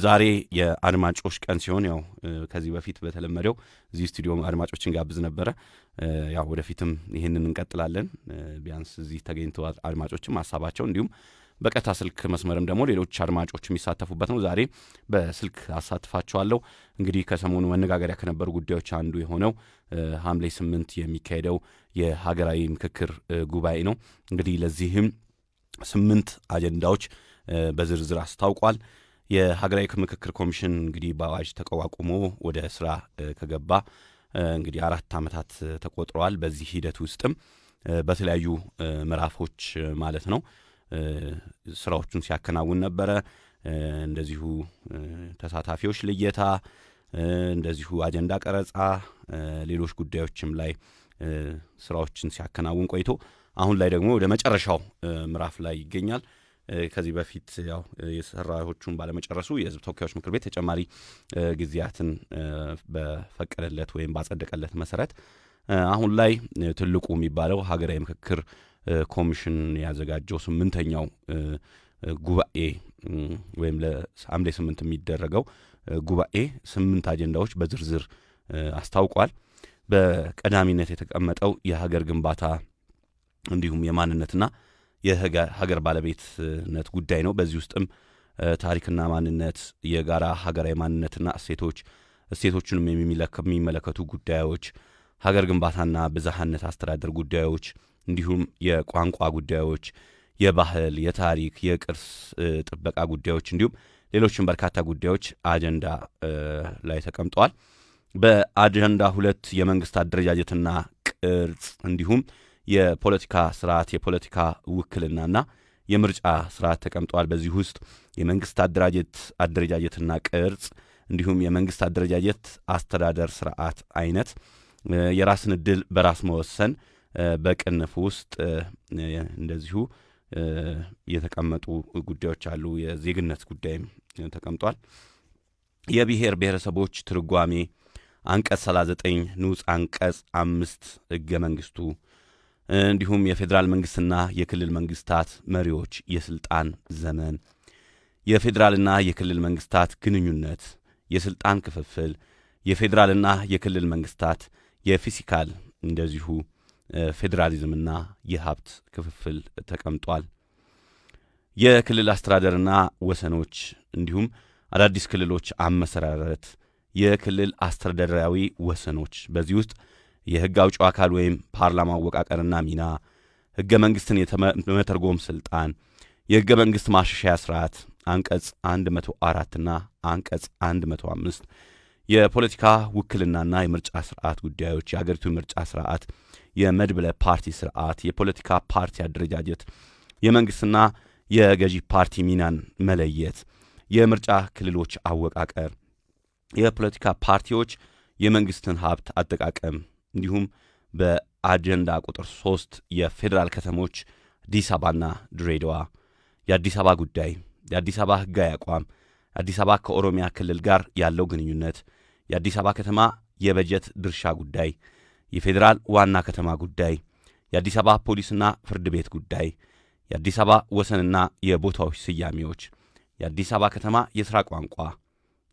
ዛሬ የአድማጮች ቀን ሲሆን ያው ከዚህ በፊት በተለመደው እዚህ ስቱዲዮ አድማጮችን ጋብዝ ነበረ። ያው ወደፊትም ይሄንን እንቀጥላለን። ቢያንስ እዚህ ተገኝተው አድማጮችም ሐሳባቸው እንዲሁም በቀጥታ ስልክ መስመርም ደግሞ ሌሎች አድማጮች የሚሳተፉበት ነው። ዛሬ በስልክ አሳትፋቸዋለሁ። እንግዲህ ከሰሞኑ መነጋገሪያ ከነበሩ ጉዳዮች አንዱ የሆነው ሐምሌ 8 የሚካሄደው የሀገራዊ ምክክር ጉባኤ ነው። እንግዲህ ለዚህም 8 አጀንዳዎች በዝርዝር አስታውቋል። የሀገራዊ ምክክር ኮሚሽን እንግዲህ በአዋጅ ተቋቁሞ ወደ ስራ ከገባ እንግዲህ 4 ዓመታት ተቆጥረዋል። በዚህ ሂደት ውስጥም በተለያዩ ምዕራፎች ማለት ነው ስራዎቹን ሲያከናውን ነበረ። እንደዚሁ ተሳታፊዎች ልየታ፣ እንደዚሁ አጀንዳ ቀረጻ፣ ሌሎች ጉዳዮችም ላይ ስራዎችን ሲያከናውን ቆይቶ አሁን ላይ ደግሞ ወደ መጨረሻው ምዕራፍ ላይ ይገኛል። ከዚህ በፊት ያው የሰራዎቹን ባለመጨረሱ የሕዝብ ተወካዮች ምክር ቤት ተጨማሪ ጊዜያትን በፈቀደለት ወይም ባጸደቀለት መሰረት አሁን ላይ ትልቁ የሚባለው ሀገራዊ ምክክር ኮሚሽን ያዘጋጀው 8ኛው ጉባኤ ወይም ለሐምሌ 8 የሚደረገው ጉባኤ 8 አጀንዳዎች በዝርዝር አስታውቋል። በቀዳሚነት የተቀመጠው የሀገር ግንባታ እንዲሁም የማንነትና የሀገር ባለቤትነት ጉዳይ ነው። በዚህ ውስጥም ታሪክና ማንነት፣ የጋራ ሀገራዊ ማንነትና እሴቶቹንም የሚመለከቱ ጉዳዮች፣ ሀገር ግንባታና ብዝሃነት አስተዳደር ጉዳዮች፣ እንዲሁም የቋንቋ ጉዳዮች፣ የባህል፣ የታሪክ፣ የቅርስ ጥበቃ ጉዳዮች እንዲሁም ሌሎችም በርካታ ጉዳዮች አጀንዳ ላይ ተቀምጠዋል። በአጀንዳ 2 የመንግስት አደረጃጀትና ቅርጽ እንዲሁም የፖለቲካ ስርዓት፣ የፖለቲካ ውክልናና የምርጫ ስርዓት ተቀምጠዋል። በዚህ ውስጥ የመንግስት አደረጃጀትና ቅርጽ እንዲሁም የመንግስት አደረጃጀት አስተዳደር ስርዓት አይነት፣ የራስን ዕድል በራስ መወሰን በቅንፍ ውስጥ እንደዚሁ የተቀመጡ ጉዳዮች አሉ። የዜግነት ጉዳይም ተቀምጧል። የብሔር ብሔረሰቦች ትርጓሜ አንቀጽ 39 ንዑስ አንቀጽ 5 ሕገ መንግስቱ እንዲሁም የፌዴራል መንግስትና የክልል መንግስታት መሪዎች የስልጣን ዘመን፣ የፌዴራልና የክልል መንግስታት ግንኙነት፣ የስልጣን ክፍፍል፣ የፌዴራልና የክልል መንግስታት የፊስካል እንደዚሁ ፌዴራሊዝምና የሀብት ክፍፍል ተቀምጧል። የክልል አስተዳደርና ወሰኖች እንዲሁም አዳዲስ ክልሎች አመሰራረት፣ የክልል አስተዳደራዊ ወሰኖች፣ በዚህ ውስጥ የህግ አውጪው አካል ወይም ፓርላማ አወቃቀርና ሚና፣ ህገ መንግስትን የመተርጎም ስልጣን፣ የህገ መንግስት ማሻሻያ ስርዓት አንቀጽ 104 እና አንቀጽ 105፣ የፖለቲካ ውክልናና የምርጫ ስርዓት ጉዳዮች፣ የአገሪቱ ምርጫ ስርዓት፣ የመድብለ ፓርቲ ስርዓት፣ የፖለቲካ ፓርቲ አደረጃጀት፣ የመንግስትና የገዢ ፓርቲ ሚናን መለየት፣ የምርጫ ክልሎች አወቃቀር፣ የፖለቲካ ፓርቲዎች የመንግስትን ሀብት አጠቃቀም እንዲሁም በአጀንዳ ቁጥር 3 የፌዴራል ከተሞች አዲስ አበባና ድሬዳዋ፣ የአዲስ አበባ ጉዳይ፣ የአዲስ አበባ ህጋዊ አቋም፣ አዲስ አበባ ከኦሮሚያ ክልል ጋር ያለው ግንኙነት፣ የአዲስ አበባ ከተማ የበጀት ድርሻ ጉዳይ፣ የፌዴራል ዋና ከተማ ጉዳይ፣ የአዲስ አበባ ፖሊስና ፍርድ ቤት ጉዳይ፣ የአዲስ አበባ ወሰንና የቦታዎች ስያሜዎች፣ የአዲስ አበባ ከተማ የሥራ ቋንቋ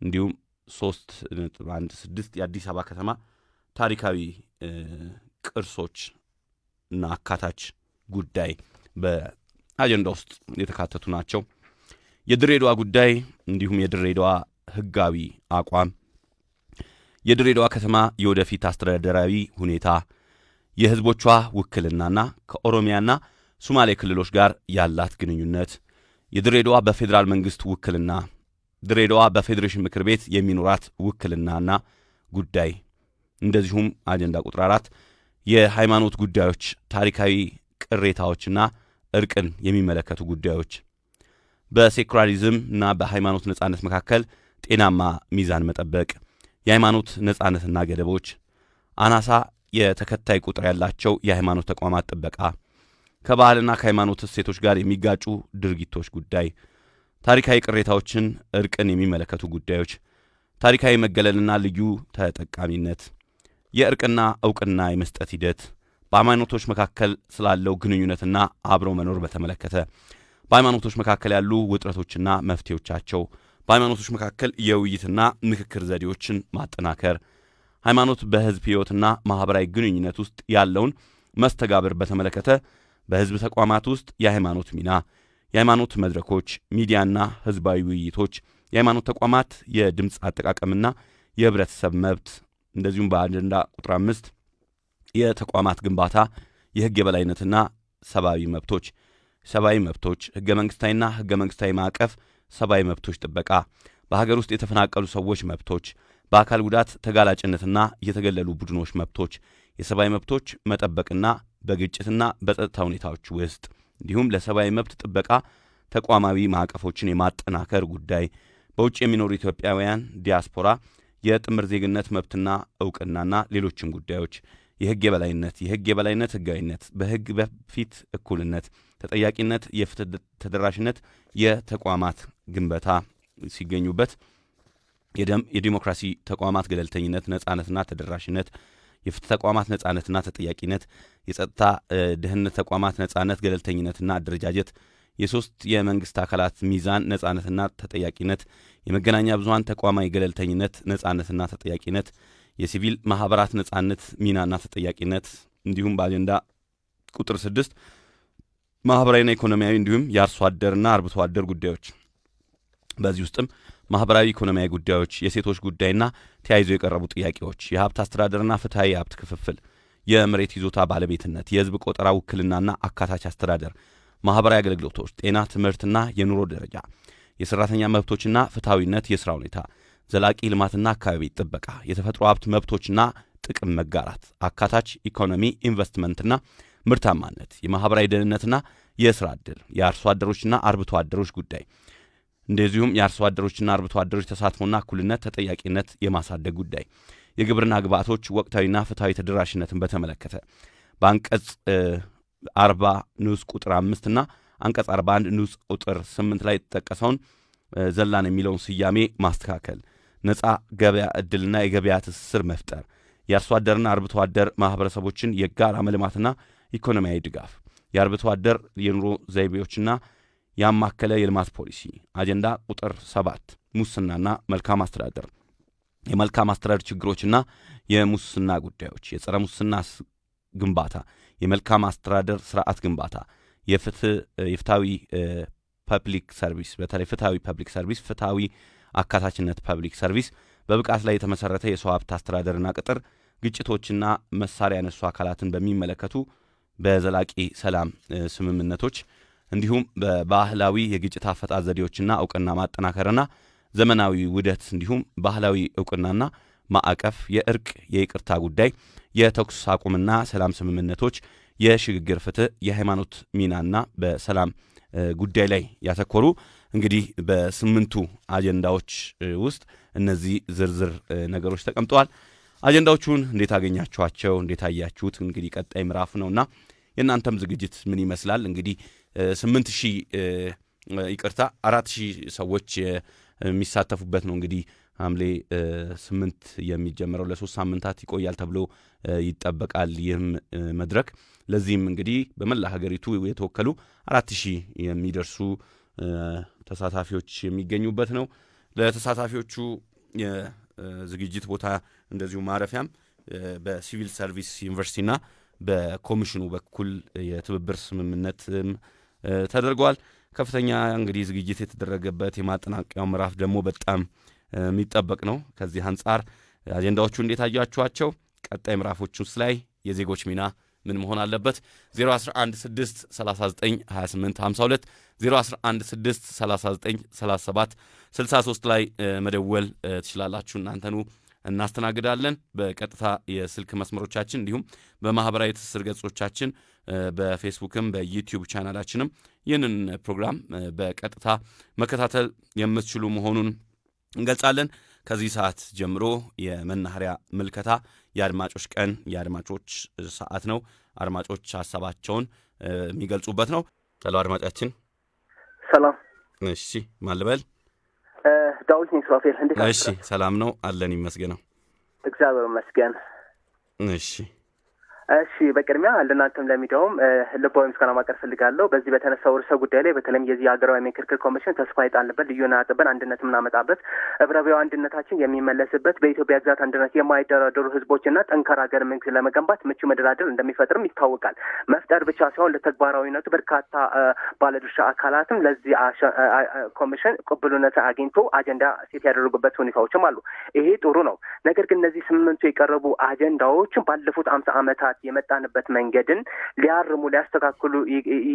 እንዲሁም 3.16 የአዲስ አበባ ከተማ ታሪካዊ ቅርሶች እና አካታች ጉዳይ በአጀንዳ ውስጥ የተካተቱ ናቸው። የድሬዳዋ ጉዳይ እንዲሁም የድሬዳዋ ህጋዊ አቋም፣ የድሬዳዋ ከተማ የወደፊት አስተዳደራዊ ሁኔታ፣ የህዝቦቿ ውክልናና ከኦሮሚያና ሶማሌ ክልሎች ጋር ያላት ግንኙነት፣ የድሬዳዋ በፌዴራል መንግስት ውክልና፣ ድሬዳዋ በፌዴሬሽን ምክር ቤት የሚኖራት ውክልናና ጉዳይ፣ እንደዚሁም አጀንዳ ቁጥር 4 የሃይማኖት ጉዳዮች፣ ታሪካዊ ቅሬታዎችና እርቅን የሚመለከቱ ጉዳዮች፣ በሴኩላሪዝም እና በሃይማኖት ነጻነት መካከል ጤናማ ሚዛን መጠበቅ፣ የሃይማኖት ነጻነትና ገደቦች፣ አናሳ የተከታይ ቁጥር ያላቸው የሃይማኖት ተቋማት ጥበቃ፣ ከባህልና ከሃይማኖት እሴቶች ጋር የሚጋጩ ድርጊቶች ጉዳይ፣ ታሪካዊ ቅሬታዎችን፣ እርቅን የሚመለከቱ ጉዳዮች፣ ታሪካዊ መገለልና ልዩ ተጠቃሚነት፣ የእርቅና ዕውቅና የመስጠት ሂደት፣ በሃይማኖቶች መካከል ስላለው ግንኙነትና አብሮ መኖር በተመለከተ፣ በሃይማኖቶች መካከል ያሉ ውጥረቶችና መፍትሄዎቻቸው፣ በሃይማኖቶች መካከል የውይይትና ምክክር ዘዴዎችን ማጠናከር፣ ሃይማኖት በህዝብ ህይወትና ማህበራዊ ግንኙነት ውስጥ ያለውን መስተጋብር በተመለከተ በህዝብ ተቋማት ውስጥ የሃይማኖት ሚና፣ የሃይማኖት መድረኮች፣ ሚዲያና ህዝባዊ ውይይቶች፣ የሃይማኖት ተቋማት የድምፅ አጠቃቀምና የህብረተሰብ መብት፣ እንደዚሁም በአጀንዳ ቁጥር 5 የተቋማት ግንባታ፣ የህግ የበላይነትና ሰብአዊ መብቶች፣ ህገ መንግስታዊና ህገ መንግስታዊ ማዕቀፍ፣ ሰብአዊ መብቶች ጥበቃ፣ በሀገር ውስጥ የተፈናቀሉ ሰዎች መብቶች፣ በአካል ጉዳት ተጋላጭነትና የተገለሉ ቡድኖች መብቶች፣ የሰብአዊ መብቶች መጠበቅና በግጭትና በጸጥታ ሁኔታዎች ውስጥ እንዲሁም ለሰብአዊ መብት ጥበቃ ተቋማዊ ማዕቀፎችን የማጠናከር ጉዳይ፣ በውጭ የሚኖሩ ኢትዮጵያውያን ዲያስፖራ የጥምር ዜግነት መብትና እውቅናና ሌሎችም ጉዳዮች፣ የህግ የበላይነት ህጋዊነት፣ በህግ በፊት እኩልነት፣ ተጠያቂነት፣ የፍትህ ተደራሽነት፣ የተቋማት ግንባታ ሲገኙበት የዲሞክራሲ ተቋማት ገለልተኝነት፣ ነጻነትና ተደራሽነት፣ የፍትህ ተቋማት ነጻነትና ተጠያቂነት፣ የጸጥታ ደህንነት ተቋማት ነጻነት፣ ገለልተኝነትና አደረጃጀት፣ የሶስት የመንግስት አካላት ሚዛን፣ ነጻነትና ተጠያቂነት፣ የመገናኛ ብዙሃን ተቋማዊ ገለልተኝነት፣ ነጻነትና ተጠያቂነት፣ የሲቪል ማህበራት ነጻነት፣ ሚናና ተጠያቂነት እንዲሁም በአጀንዳ ቁጥር 6 ማህበራዊና ኢኮኖሚያዊ እንዲሁም የአርሶ አደርና አርብቶ አደር ጉዳዮች። በዚህ ውስጥም ማህበራዊ ኢኮኖሚያዊ ጉዳዮች፣ የሴቶች ጉዳይና ተያይዞ የቀረቡ ጥያቄዎች፣ የሀብት አስተዳደርና ፍትሐዊ የሀብት ክፍፍል፣ የመሬት ይዞታ ባለቤትነት፣ የህዝብ ቆጠራ ውክልናና አካታች አስተዳደር፣ ማህበራዊ አገልግሎቶች፣ ጤና፣ ትምህርትና የኑሮ ደረጃ፣ የሰራተኛ መብቶችና ፍትሐዊነት፣ የስራ ሁኔታ፣ ዘላቂ ልማትና አካባቢ ጥበቃ፣ የተፈጥሮ ሀብት መብቶችና ጥቅም መጋራት፣ አካታች ኢኮኖሚ፣ ኢንቨስትመንትና ምርታማነት፣ የማህበራዊ ደህንነትና የስራ ዕድል፣ የአርሶ አደሮችና አርብቶ አደሮች ጉዳይ፣ እንደዚሁም የአርሶ አደሮችና አርብቶ አደሮች ተሳትፎና እኩልነት ተጠያቂነት የማሳደግ ጉዳይ፣ የግብርና ግብዓቶች ወቅታዊና ፍትሐዊ ተደራሽነትን በተመለከተ በአንቀጽ 40 ንዑስ ቁጥር 5 እና አንቀጽ 41 ንዑስ ቁጥር 8 ላይ የተጠቀሰውን ዘላን የሚለውን ስያሜ ማስተካከል፣ ነጻ ገበያ ዕድልና የገበያ ትስስር መፍጠር፣ የአርሶ አደርና አርብቶ አደር ማህበረሰቦችን የጋራ መልማትና ኢኮኖሚያዊ ድጋፍ፣ የአርብቶ አደር የኑሮ ዘይቤዎችና ያማከለ የልማት ፖሊሲ፣ አጀንዳ ቁጥር 7 ሙስናና መልካም አስተዳደር፣ የመልካም አስተዳደር ችግሮችና የሙስና ጉዳዮች፣ የጸረ ሙስና ግንባታ፣ የመልካም አስተዳደር ስርዓት ግንባታ፣ የፍትሐዊ ፐብሊክ ሰርቪስ፣ በተለይ ፍትሐዊ ፐብሊክ ሰርቪስ፣ ፍትሐዊ አካታችነት ፐብሊክ ሰርቪስ፣ በብቃት ላይ የተመሰረተ የሰው ሀብት አስተዳደርና ቅጥር፣ ግጭቶችና መሳሪያ ያነሱ አካላትን በሚመለከቱ በዘላቂ ሰላም ስምምነቶች እንዲሁም በባህላዊ የግጭት አፈታት ዘዴዎችና እውቅና ማጠናከርና ዘመናዊ ውህደት እንዲሁም ባህላዊ እውቅናና ማዕቀፍ፣ የእርቅ የይቅርታ ጉዳይ፣ የተኩስ አቁምና ሰላም ስምምነቶች፣ የሽግግር ፍትህ፣ የሃይማኖት ሚናና በሰላም ጉዳይ ላይ ያተኮሩ እንግዲህ በስምንቱ አጀንዳዎች ውስጥ እነዚህ ዝርዝር ነገሮች ተቀምጠዋል። አጀንዳዎቹን እንዴት አገኛችኋቸው? እንዴት አያችሁት? እንግዲህ ቀጣይ ምዕራፍ ነውና የእናንተም ዝግጅት ምን ይመስላል? እንግዲህ 4000 ሰዎች የሚሳተፉበት ነው። እንግዲህ ሐምሌ 8 የሚጀምረው ለ3 ሳምንታት ይቆያል ተብሎ ይጠበቃል ይህም መድረክ። ለዚህም እንግዲህ በመላ ሀገሪቱ የተወከሉ 4000 የሚደርሱ ተሳታፊዎች የሚገኙበት ነው። ለተሳታፊዎቹ የዝግጅት ቦታ እንደዚሁ ማረፊያም በሲቪል ሰርቪስ ዩኒቨርሲቲና በኮሚሽኑ በኩል የትብብር ስምምነት ተደርጓል። ከፍተኛ እንግዲህ ዝግጅት የተደረገበት የማጠናቀቂያው ምዕራፍ ደግሞ በጣም የሚጠበቅ ነው። ከዚህ አንጻር አጀንዳዎቹ እንዴት አያችኋቸው? ቀጣይ ምዕራፎች ውስጥ ላይ የዜጎች ሚና ምን መሆን አለበት? 0116392852 01163937 63 ላይ መደወል ትችላላችሁ። እናንተኑ እናስተናግዳለን። በቀጥታ የስልክ መስመሮቻችን እንዲሁም በማህበራዊ ትስስር ገጾቻችን በፌስቡክም በዩቲዩብ ቻናላችንም ይህንን ፕሮግራም በቀጥታ መከታተል የምትችሉ መሆኑን እንገልጻለን። ከዚህ ሰዓት ጀምሮ የመናኸሪያ ምልከታ የአድማጮች ቀን የአድማጮች ሰዓት ነው። አድማጮች ሀሳባቸውን የሚገልጹበት ነው። ሄሎ አድማጫችን። ሰላም። እሺ ማልበል ዳዊት ነኝ ሱራፌል። እንዴት ነህ? እሺ ሰላም ነው አለን ይመስገነው። እግዚአብሔር ይመስገን። እሺ እሺ በቅድሚያ ለእናንተም ለሚዲያውም ልባዊ ምስጋና ማቅረብ ፈልጋለሁ። በዚህ በተነሳው ርዕሰ ጉዳይ ላይ በተለይም የዚህ ሀገራዊ ምክክር ኮሚሽን ተስፋ የጣልንበት ልዩነትን አንድነት የምናመጣበት ህብረብሔራዊ አንድነታችን የሚመለስበት በኢትዮጵያ ግዛት አንድነት የማይደራደሩ ህዝቦችና ጠንካራ ሀገር መንግስት ለመገንባት ምቹ መደላደል እንደሚፈጥርም ይታወቃል። መፍጠር ብቻ ሳይሆን ለተግባራዊነቱ በርካታ ባለድርሻ አካላትም ለዚህ ኮሚሽን ቅቡልነት አግኝቶ አጀንዳ ሴት ያደረጉበት ሁኔታዎችም አሉ። ይሄ ጥሩ ነው። ነገር ግን እነዚህ 8 የቀረቡ አጀንዳዎችን ባለፉት 50 ዓመታት የመጣንበት መንገድን ሊያርሙ ሊያስተካክሉ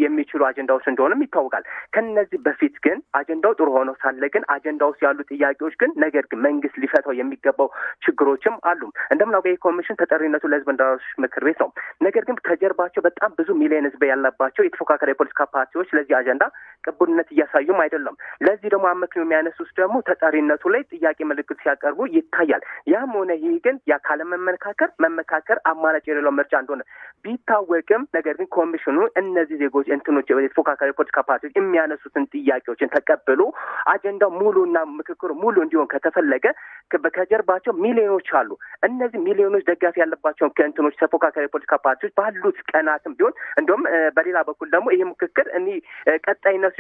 የሚችሉ አጀንዳዎች እንደሆነም ይታወቃል። ከነዚህ በፊት ግን አጀንዳው ጥሩ ሆኖ ሳለ ግን አጀንዳው ውስጥ ያሉ ጥያቄዎች ግን ነገር ግን መንግስት ሊፈታው የሚገባው ችግሮችም አሉ። እንደምናውቀው ይህ ኮሚሽን ተጠሪነቱ ለህዝብ እንደራሴዎች ምክር ቤት ነው። ነገር ግን ከጀርባቸው በጣም ብዙ ሚሊዮን ህዝብ ያለባቸው የተፎካካሪ የፖለቲካ ፓርቲዎች ለዚህ አጀንዳ ቅቡልነት እያሳዩም አይደለም። ለዚህ ደግሞ አመክንዮ የሚያነሱት ደግሞ ተጠሪነቱ ላይ ጥያቄ ምልክት ሲያቀርቡ ይታያል። ያም ሆነ ይህ ግን መመካከር አማራጭ የሌለው ምርጫ እንደሆነ ቢታወቅም ነገር ግን ኮሚሽኑ እነዚህ ዜጎች እንትኖች የተፎካካሪ ፖለቲካ ፓርቲዎች የሚያነሱትን ጥያቄዎችን ተቀብሎ አጀንዳው ሙሉና ምክክሩ ሙሉ እንዲሆን ከተፈለገ ከጀርባቸው ሚሊዮኖች አሉ። እነዚህ ሚሊዮኖች ደጋፊ ያለባቸው ከእንትኖች ተፎካካሪ ፖለቲካ ፓርቲዎች ባሉት ቀናትም ቢሆን እንደውም በሌላ በኩል ደግሞ ይሄ ምክክር ቀጣይነት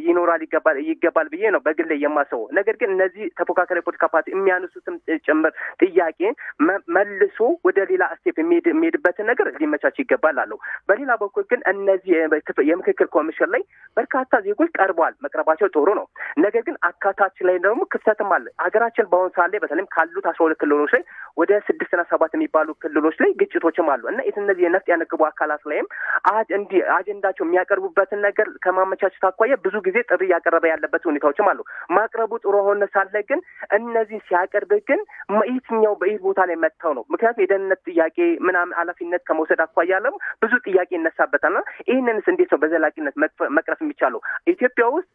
ይኖራል ይገባል ብዬ ነው በግሌ የማስበው። ነገር ግን እነዚህ ተፎካካሪ ፖለቲካ ፓርቲ የሚያነሱትም ጭምር ጥያቄ መልሶ ወደ ሌላ ስቴፕ የሚሄድበትን ነገር ሊመቻች ይገባል አለው። በሌላ በኩል ግን እነዚህ የምክክር ኮሚሽን ላይ በርካታ ዜጎች መቅረባቸው ጥሩ ነው። ነገር ግን አካታች ላይ ደግሞ ክፍተትም አለ። ሀገራችን በአሁኑ ሰዓት ላይ በተለይም ካሉት 12 ክልሎች ላይ ወደ 6 እና 7 የሚባሉ ክልሎች ላይ ግጭቶችም አሉ እና እነዚህ የነፍጥ ያነግቡ አካላት ላይም አጀንዳቸው የሚያቀርቡበትን ነገር ከማመቻቸት አኳያ ብዙ ጊዜ ጥሪ እያቀረበ ያለበት ሁኔታዎችም አሉ። ማቅረቡ ጥሩ ሆነ ሳለ ግን እነዚህ ሲያቀርብ ግን የትኛው በይህ ቦታ ላይ መጥተው ነው? ምክንያቱም የደህንነት ጥያቄ ምናምን ኃላፊነት ከመውሰድ አኳያ ለም ብዙ ጥያቄ ይነሳበታልና ይህንንስ እንዴት ነው በዘላቂነት መቅረፍ የሚቻለው? ኢትዮጵያ ውስጥ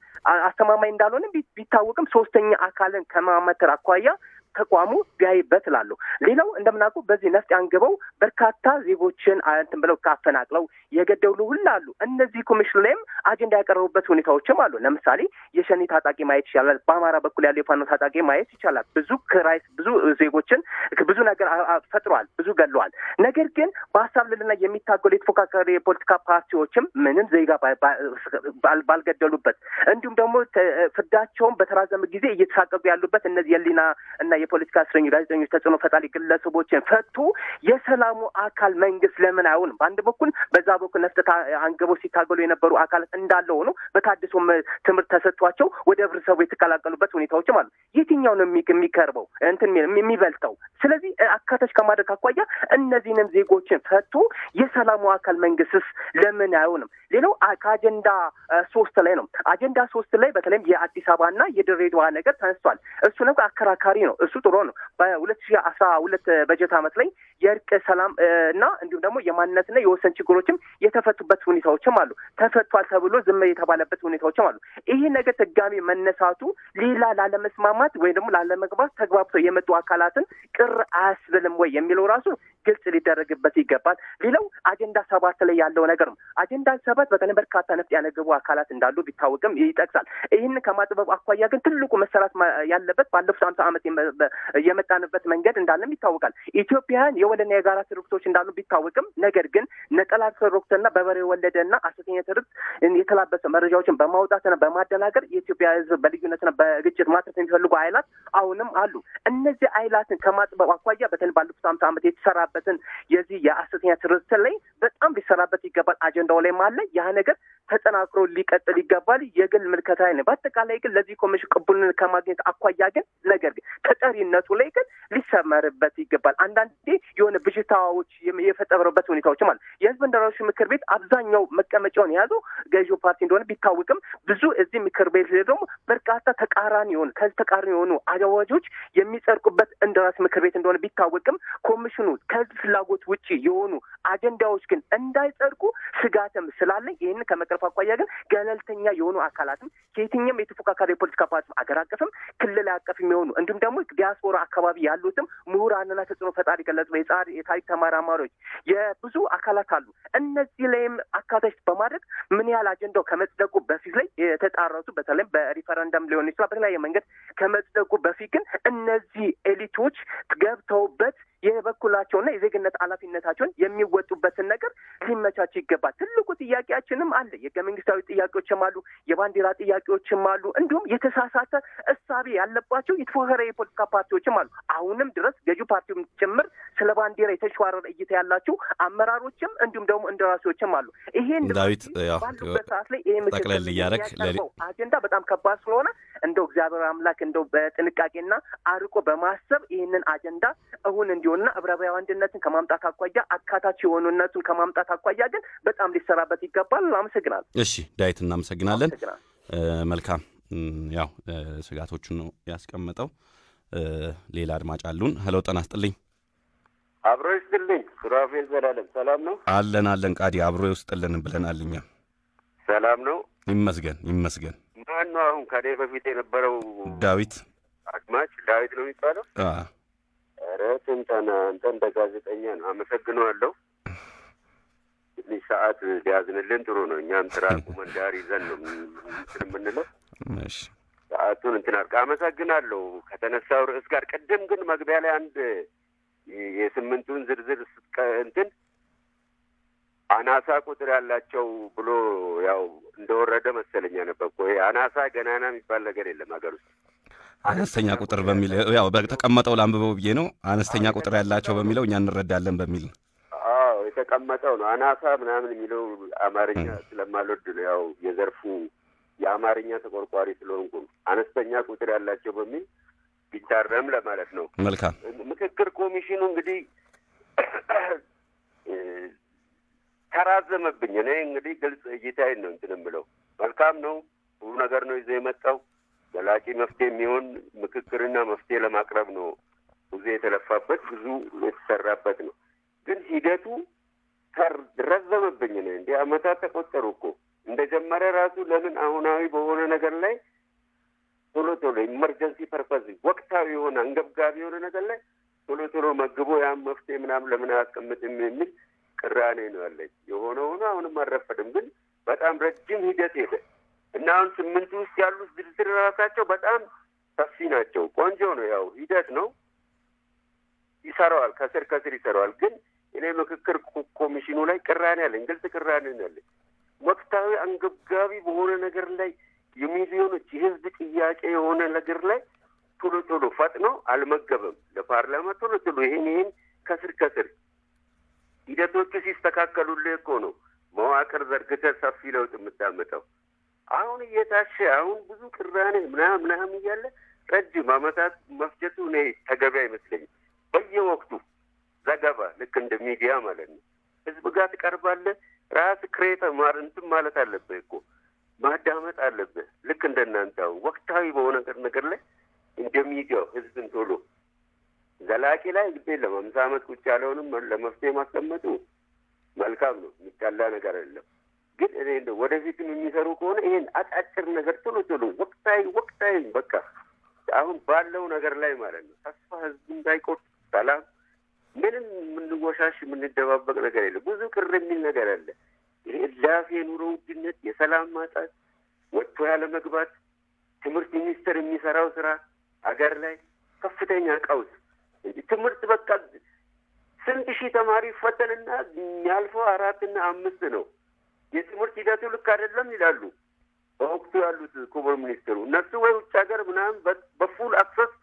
አስተማማኝ እንዳልሆነ ቢታወቅም ሶስተኛ አካልን ከማመተር አኳያ ተቋሙ ቢያይበት እላለሁ። ሌላው እንደምናውቀው በዚህ ነፍጥ አንግበው በርካታ ዜጎችን ብለው ካፈናቅለው የገደሉ ሁሉ አሉ። እነዚህ ኮሚሽን ላይም አጀንዳ ያቀረቡበት ሁኔታዎችም አሉ። ለምሳሌ የሸኔ ታጣቂ ማየት ይቻላል። በአማራ በኩል ያለው የፋኖ ታጣቂ ማየት ይቻላል። ብዙ ዜጎችን ብዙ ነገር ፈጥሯል፣ ብዙ ገለዋል። ነገር ግን በሀሳብ ልዕልና የሚታገሉ የተፎካካሪ የፖለቲካ ፓርቲዎችም ምንም ዜጋ ባልገደሉበት እንዲሁም ደግሞ ፍርዳቸውን በተራዘመ ጊዜ እየተሳቀቁ ያሉበት እነዚህ የሊና እና የፖለቲካ እስረኞች፣ ጋዜጠኞች፣ ተጽዕኖ ፈጣሪ ግለሰቦችን ፈቶ የሰላሙ አካል መንግስት ለምን አይሆንም? በአንድ በኩል በዛ በኩል ነፍጥ አንግበው ሲታገሉ የነበሩ አካላት እንዳለ ሆኖ በታድሶ ትምህርት ተሰጥቷቸው ወደ ህብረተሰቡ የተቀላቀሉበት ሁኔታዎችም አሉ። የትኛው ነው የሚቀርበው የሚበልጠው? ስለዚህ አካታች ከማድረግ አኳያ እነዚህንም ዜጎችን ፈቶ የሰላሙ አካል መንግስትስ ለምን አይሆንም? ሌላው ከአጀንዳ 3 ላይ ነው። አጀንዳ 3 ላይ በተለይም የአዲስ አበባና የድሬዳዋ ነገር ተነስቷል። እሱ ነገር አከራካሪ ነው። እሱ ጥሩ ነው። በ2012 በጀት ዓመት ላይ የእርቅ ሰላም እና እንዲሁም ደግሞ የማንነትና የወሰን ችግሮችም የተፈቱበት ሁኔታዎችም አሉ። ተፈቷል ተብሎ ዝም የተባለበት ሁኔታዎችም አሉ። ይሄ ነገር ድጋሚ መነሳቱ ሌላ ላለመስማማት ወይም ደግሞ ላለመግባት ተግባብተው የመጡ አካላትን ቅር አያስብልም ወይ የሚለው ራሱ ግልጽ ሊደረግበት ይገባል። ሌላው አጀንዳ 7 ላይ ያለው ነገር ነው። አጀንዳ 7 በተለይ በርካታ ነፍጥ ያነገቡ አካላት እንዳሉ ቢታወቅም ይጠቅሳል። ይህን ከማጥበብ አኳያ ግን ትልቁ መሰራት ያለበት ባለፉት 50 ዓመት የመጣንበት መንገድ እንዳለም ይታወቃል። ኢትዮጵያን የወለና የጋራ ትርክቶች እንዳሉ ቢታወቅም ነገር ግን ነጠላ ትርክትና በበሬ ወለደና ሐሰተኛ ትርክት የተላበሰ መረጃዎችን በማውጣትና በማደናገር የኢትዮጵያ ሕዝብ በልዩነትና በግጭት ማጥፋት የሚፈልጉ ኃይላት አሁንም አሉ። እነዚህ ኃይላትን ከማጥበብ አኳያ በተለይ ባለፉት 50 ዓመት የተሰራበትን የዚህ የሐሰተኛ ትርክት ላይ በጣም ሊሰራበት ይገባል። አጀንዳው ላይ ማለ ያ ነገር ተጠናክሮ ሊቀጥል ይገባል። የግል ምልከታ ነው። በአጠቃላይ ግን ለዚህ ኮሚሽን ቅቡልነት ከማግኘት አኳያ ግን ነገር ግን ተጠሪነቱ ላይ ግን ሊሰመርበት ይገባል። አንዳንዴ የሆነ ብዥታዎች የፈጠረበት ሁኔታዎችም አሉ። የህዝብ እንደራሴዎች ምክር ቤት አብዛኛው መቀመጫውን የያዘው ገዢው ፓርቲ እንደሆነ ቢታወቅም ብዙ እዚህ ምክር ቤት ላይ ደግሞ በርካታ ተቃራኒ የሆኑ አዋጆች የሚጸድቁበት እንደራሴ ምክር ቤት እንደሆነ ቢታወቅም ኮሚሽኑ ከህዝብ ፍላጎት ውጪ የሆኑ አጀንዳዎች ግን እንዳይጸድቁ ስጋትም ስላለ ይህንን ከመቅረፍ ከማሳለፍ አኳያ ግን ገለልተኛ የሆኑ አካላትም ከየትኛውም የተፎካካሪ የፖለቲካ ፓርቲ አገር አቀፍም ክልል አቀፍ የሚሆኑ እንዲሁም ደግሞ ዲያስፖራ አካባቢ ያሉትም ምሁራንና ተጽዕኖ ፈጣሪ ገለጹ የታሪክ ተመራማሪዎች የብዙ አካላት አሉ። እነዚህ ላይም አካታች በማድረግ ምን ያህል አጀንዳው ከመጽደቁ በፊት ላይ የተጣረሱ በተለይም በሪፈረንደም ሊሆን ይችላል በተለያየ መንገድ ከመጽደቁ በፊት ግን እነዚህ ኤሊቶች ገብተውበት የበኩላቸውና የዜግነት ኃላፊነታቸውን የሚወጡበትን ነገር ሊመቻች ይገባል። ትልቁ ጥያቄያችንም አለ። የህገ መንግስታዊ ጥያቄዎችም አሉ፣ የባንዲራ ጥያቄዎችም አሉ፣ እንዲሁም የተሳሳተ እሳቤ ያለባቸው የተፎካካሪ የፖለቲካ ፓርቲዎችም አሉ። አሁንም ድረስ ገዢው ፓርቲውም ጭምር ስለ ባንዲራ የተሸዋረረ እይታ ያላቸው አመራሮችም እንዲሁም ደግሞ እንደራሴዎችም አሉ። ይሄን ዳዊት ባሉበት ሰዓት ላይ ይሄ ጠቅለል እያደረግ አጀንዳ በጣም ከባድ ስለሆነ እንደው እግዚአብሔር አምላክ እንደው በጥንቃቄና አርቆ በማሰብ ይህንን አጀንዳ እውን እንዲሆንና ህብረብሔራዊ አንድነትን ከማምጣት አኳያ አካታች የሆኑነቱን ከማምጣት አኳያ ግን በጣም ሊሰራበት ይገባል። አመሰግናለሁ። እሺ ዳዊት እናመሰግናለን። መልካም ያው ስጋቶቹን ነው ያስቀመጠው። ሌላ አድማጭ አሉን። ሄሎ ጤና ይስጥልኝ። አብሮ ይስጥልኝ። ሱራፌል ዘላለም ሰላም ነው? አለን ቃዲ አብሮ ይስጥልን ብለናል። እኛ ሰላም ነው ይመስገን። ማን ነው አሁን ከኔ በፊት የነበረው? ዳዊት አድማጭ ዳዊት ነው የሚባለው? ኧረ ትንተና አንተ እንደ ጋዜጠኛ ነው። አመሰግነዋለሁ። ትንሽ ሰዓት ሊያዝንልን ጥሩ ነው። እኛም ስራ ቁመን ዳር ይዘን ነው የምንለው። እሺ ሰዓቱን እንትን አድርግ። አመሰግናለሁ ከተነሳው ርዕስ ጋር። ቅድም ግን መግቢያ ላይ አንድ የስምንቱን ዝርዝር እንትን አናሳ ቁጥር ያላቸው ብሎ ያው እንደወረደ መሰለኛ ነበር እኮ። አናሳ ገናና የሚባል ነገር የለም ሀገር ውስጥ። አነስተኛ ቁጥር በሚል ያው በተቀመጠው ላንብበው ብዬ ነው። አነስተኛ ቁጥር ያላቸው በሚለው እኛ እንረዳለን በሚል አዎ የተቀመጠው ነው። አናሳ ምናምን የሚለው አማርኛ ስለማልወድ ነው። ያው የዘርፉ የአማርኛ ተቆርቋሪ ስለሆንኩ አነስተኛ ቁጥር ያላቸው በሚል ቢታረም ለማለት ነው። መልካም። ምክክር ኮሚሽኑ እንግዲህ ተራዘመብኝ። እኔ እንግዲህ ግልጽ እይታዬን ነው እንትን የምለው። መልካም ነው፣ ብዙ ነገር ነው ይዞ የመጣው። ዘላቂ መፍትሄ የሚሆን ምክክርና መፍትሄ ለማቅረብ ነው ብዙ የተለፋበት፣ ብዙ የተሰራበት ነው። ግን ሂደቱ ረዘመብኝ ነው። እንዲህ አመታት ተቆጠሩ እኮ። እንደጀመረ ራሱ ለምን አሁናዊ በሆነ ነገር ላይ ቶሎ ኢመርጀንሲ ፐርፐዝ ወቅታዊ የሆነ አንገብጋቢ የሆነ ነገር ላይ ቶሎ መግቦ ያም መፍትሄ ምናምን ለምን አያስቀምጥም የሚል ቅራኔ ነው ያለኝ። የሆነ ሆኖ አሁንም አልረፈድም፣ ግን በጣም ረጅም ሂደት ሄደ እና አሁን ስምንቱ ውስጥ ያሉት ዝርዝር ራሳቸው በጣም ሰፊ ናቸው። ቆንጆ ነው፣ ያው ሂደት ነው፣ ይሰራዋል፣ ከስር ይሰራዋል። ግን እኔ ምክክር ኮሚሽኑ ላይ ቅራኔ አለኝ፣ ግልጽ ቅራኔ ነው ያለኝ። ወቅታዊ አንገብጋቢ በሆነ ነገር ላይ የሚሊዮኖች የህዝብ ጥያቄ የሆነ ነገር ላይ ቶሎ ፈጥኖ አልመገበም ለፓርላማ ቶሎ ይሄን ከስር ሂደቶቹ ሲስተካከሉልህ እኮ ነው መዋቅር ዘርግተህ ሰፊ ለውጥ የምታመጣው። አሁን እየታሸ አሁን ብዙ ቅራኔ ምናምን እያለ ረጅም አመታት መፍጀቱ እኔ ተገቢ አይመስለኝም። በየወቅቱ ዘገባ ልክ እንደ ሚዲያ ማለት ነው ህዝብ ጋር ትቀርባለህ። ራስ ክሬተ እንትን ማለት አለብህ እኮ ማዳመጥ አለብህ። ልክ እንደናንተ አሁን ወቅታዊ በሆነ ነገር ላይ እንደ ሚዲያው ህዝብን ቶሎ ዘላቂ ላይ ግዴ ለ50 ዓመት ቁጭ ያለውንም ለመፍትሄ ማስቀመጡ መልካም ነው፣ የሚጣላ ነገር አይደለም። ግን እኔ እንደው ወደፊትም የሚሰሩ ከሆነ ይሄን አጫጭር ነገር ቶሎ ወቅታዊ በቃ አሁን ባለው ነገር ላይ ማለት ነው ተስፋ ህዝብ እንዳይቆርጥ ሰላም፣ ምንም የምንወሻሽ የምንደባበቅ ነገር የለም። ብዙ ቅር የሚል ነገር አለ። ይሄ ላፊ የኑሮ ውድነት፣ የሰላም ማጣት፣ ወጥቶ ያለ መግባት፣ ትምህርት ሚኒስቴር የሚሰራው ስራ አገር ላይ ከፍተኛ ቀውስ። ትምህርት በቃ ስንት ሺህ ተማሪ ይፈተንና የሚያልፈው 4 እና 5 ነው። የትምህርት ሂደቱ ልክ አይደለም ይላሉ በወቅቱ ያሉት ክቡር ሚኒስትሩ። እነሱ ወይ ውጭ ሀገር ምናምን በፉል አክሰስ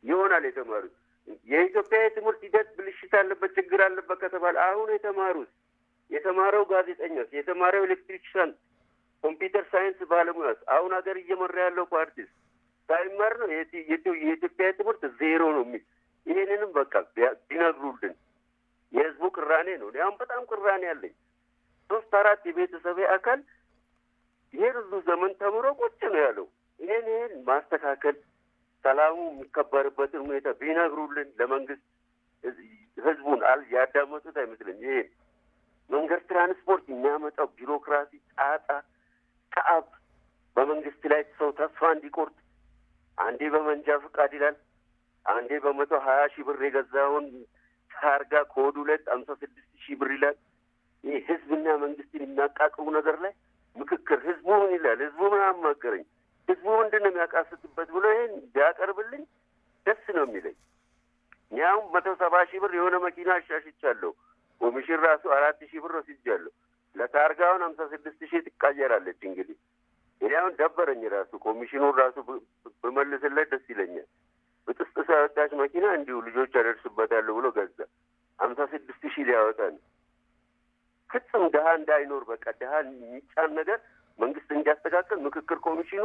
ይሆናል የተማሩት። የኢትዮጵያ የትምህርት ሂደት ብልሽት አለበት፣ ችግር አለበት ከተባለ አሁን የተማረው ጋዜጠኛስ፣ የተማረው ኤሌክትሪክሻን፣ ኮምፒውተር ሳይንስ ባለሙያስ አሁን ሀገር እየመራ ያለው ፓርቲስ ሳይማር ነው የኢትዮጵያ ትምህርት ዜሮ ነው የሚል። ይህንንም በቃ ቢነግሩልን። የህዝቡ ቅራኔ ነው። አሁን በጣም ቅራኔ ያለኝ 3-4 የቤተሰቤ አካል ይሄን ሁሉ ዘመን ተምሮ ቁጭ ነው ያለው። ይሄን ማስተካከል፣ ሰላሙ የሚከበርበትን ሁኔታ ቢነግሩልን። ለመንግስት ህዝቡን ያዳመጡት አይመስለኝ። ይሄን መንገድ ትራንስፖርት የሚያመጣው ቢሮክራሲ፣ ጣጣ፣ ተአብ በመንግስት ላይ ሰው ተስፋ እንዲቆርጥ አንዴ በመንጃ ፍቃድ ይላል፣ አንዴ በ120,000 ብር የገዛውን ታርጋ ኮድ 256,000 ብር ይላል። ይህ ህዝብና መንግስትን የሚያቃቅቡ ነገር ላይ ምክክር ህዝቡ ምን ይላል? ህዝቡ ምን አማከረኝ? ህዝቡ ምንድን ነው የሚያቃስትበት ብሎ ይሄን ቢያቀርብልኝ ደስ ነው የሚለኝ። ያው 170,000 ብር የሆነ መኪና አሻሽቻለሁ። ኮሚሽን ራሱ 4,000 ብር ወስጃለሁ። ለታርጋውን 56,000 ትቀየራለች። እንግዲህ ያው ደበረኝ ራሱ ኮሚሽኑን ራሱ በመልስለት ደስ ይለኛል። በጥስጥሳ ያወጣች መኪና እንዲሁ ልጆች ያደርሱበታል ብሎ ገዛ 56,000 ሊያወጣ ነው። ፍጹም ድሀ እንዳይኖር በቃ ድሀ የሚጫን ነገር መንግስት እንዲያስተካከል ምክክር ኮሚሽኑ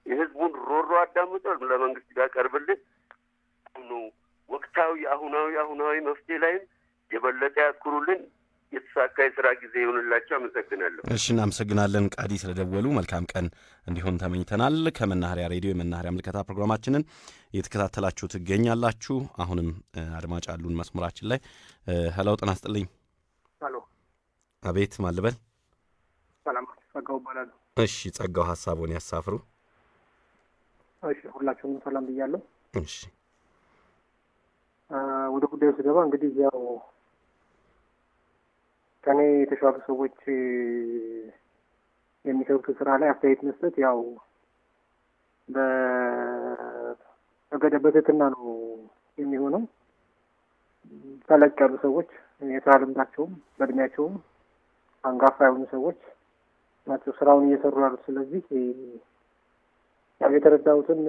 የህዝቡን ሮሮ አዳምጦ ለመንግስት ቢያቀርብልን ነው። ወቅታዊ አሁናዊ መፍትሄ ላይም የበለጠ ያትኩሩልን። የተሳካ የስራ ጊዜ ይሆንላቸው። አመሰግናለሁ። እሺ፣ እናመሰግናለን ቃዲ ስለደወሉ። መልካም ቀን እንዲሆን ተመኝተናል። ከመናኸሪያ ሬዲዮ የመናኸሪያ ምልከታ ፕሮግራማችንን እየተከታተላችሁ ትገኛላችሁ። አሁንም አድማጭ አሉን መስመራችን ላይ። ሄሎ፣ ጤና ይስጥልኝ። ሄሎ። አቤት፣ ማን ልበል? ሰላም፣ ጸጋው እባላለሁ። እሺ፣ ጸጋው ሀሳቡን ያሳፍሩ። እሺ፣ ሁላችሁንም ሰላም ብያለሁ። እሺ፣ ወደ ጉዳዩ ስገባ እንግዲህ ያው ከኔ የተሻሉ ሰዎች የሚሰሩት ስራ ላይ አስተያየት መስጠት ያው በትህትና ነው የሚሆነው። ተለቅ ያሉ ሰዎች የስራ ልምዳቸውም በእድሜያቸውም አንጋፋ የሆኑ ሰዎች ናቸው ስራውን እየሰሩ ያሉት። ስለዚህ ያው የተረዳሁትን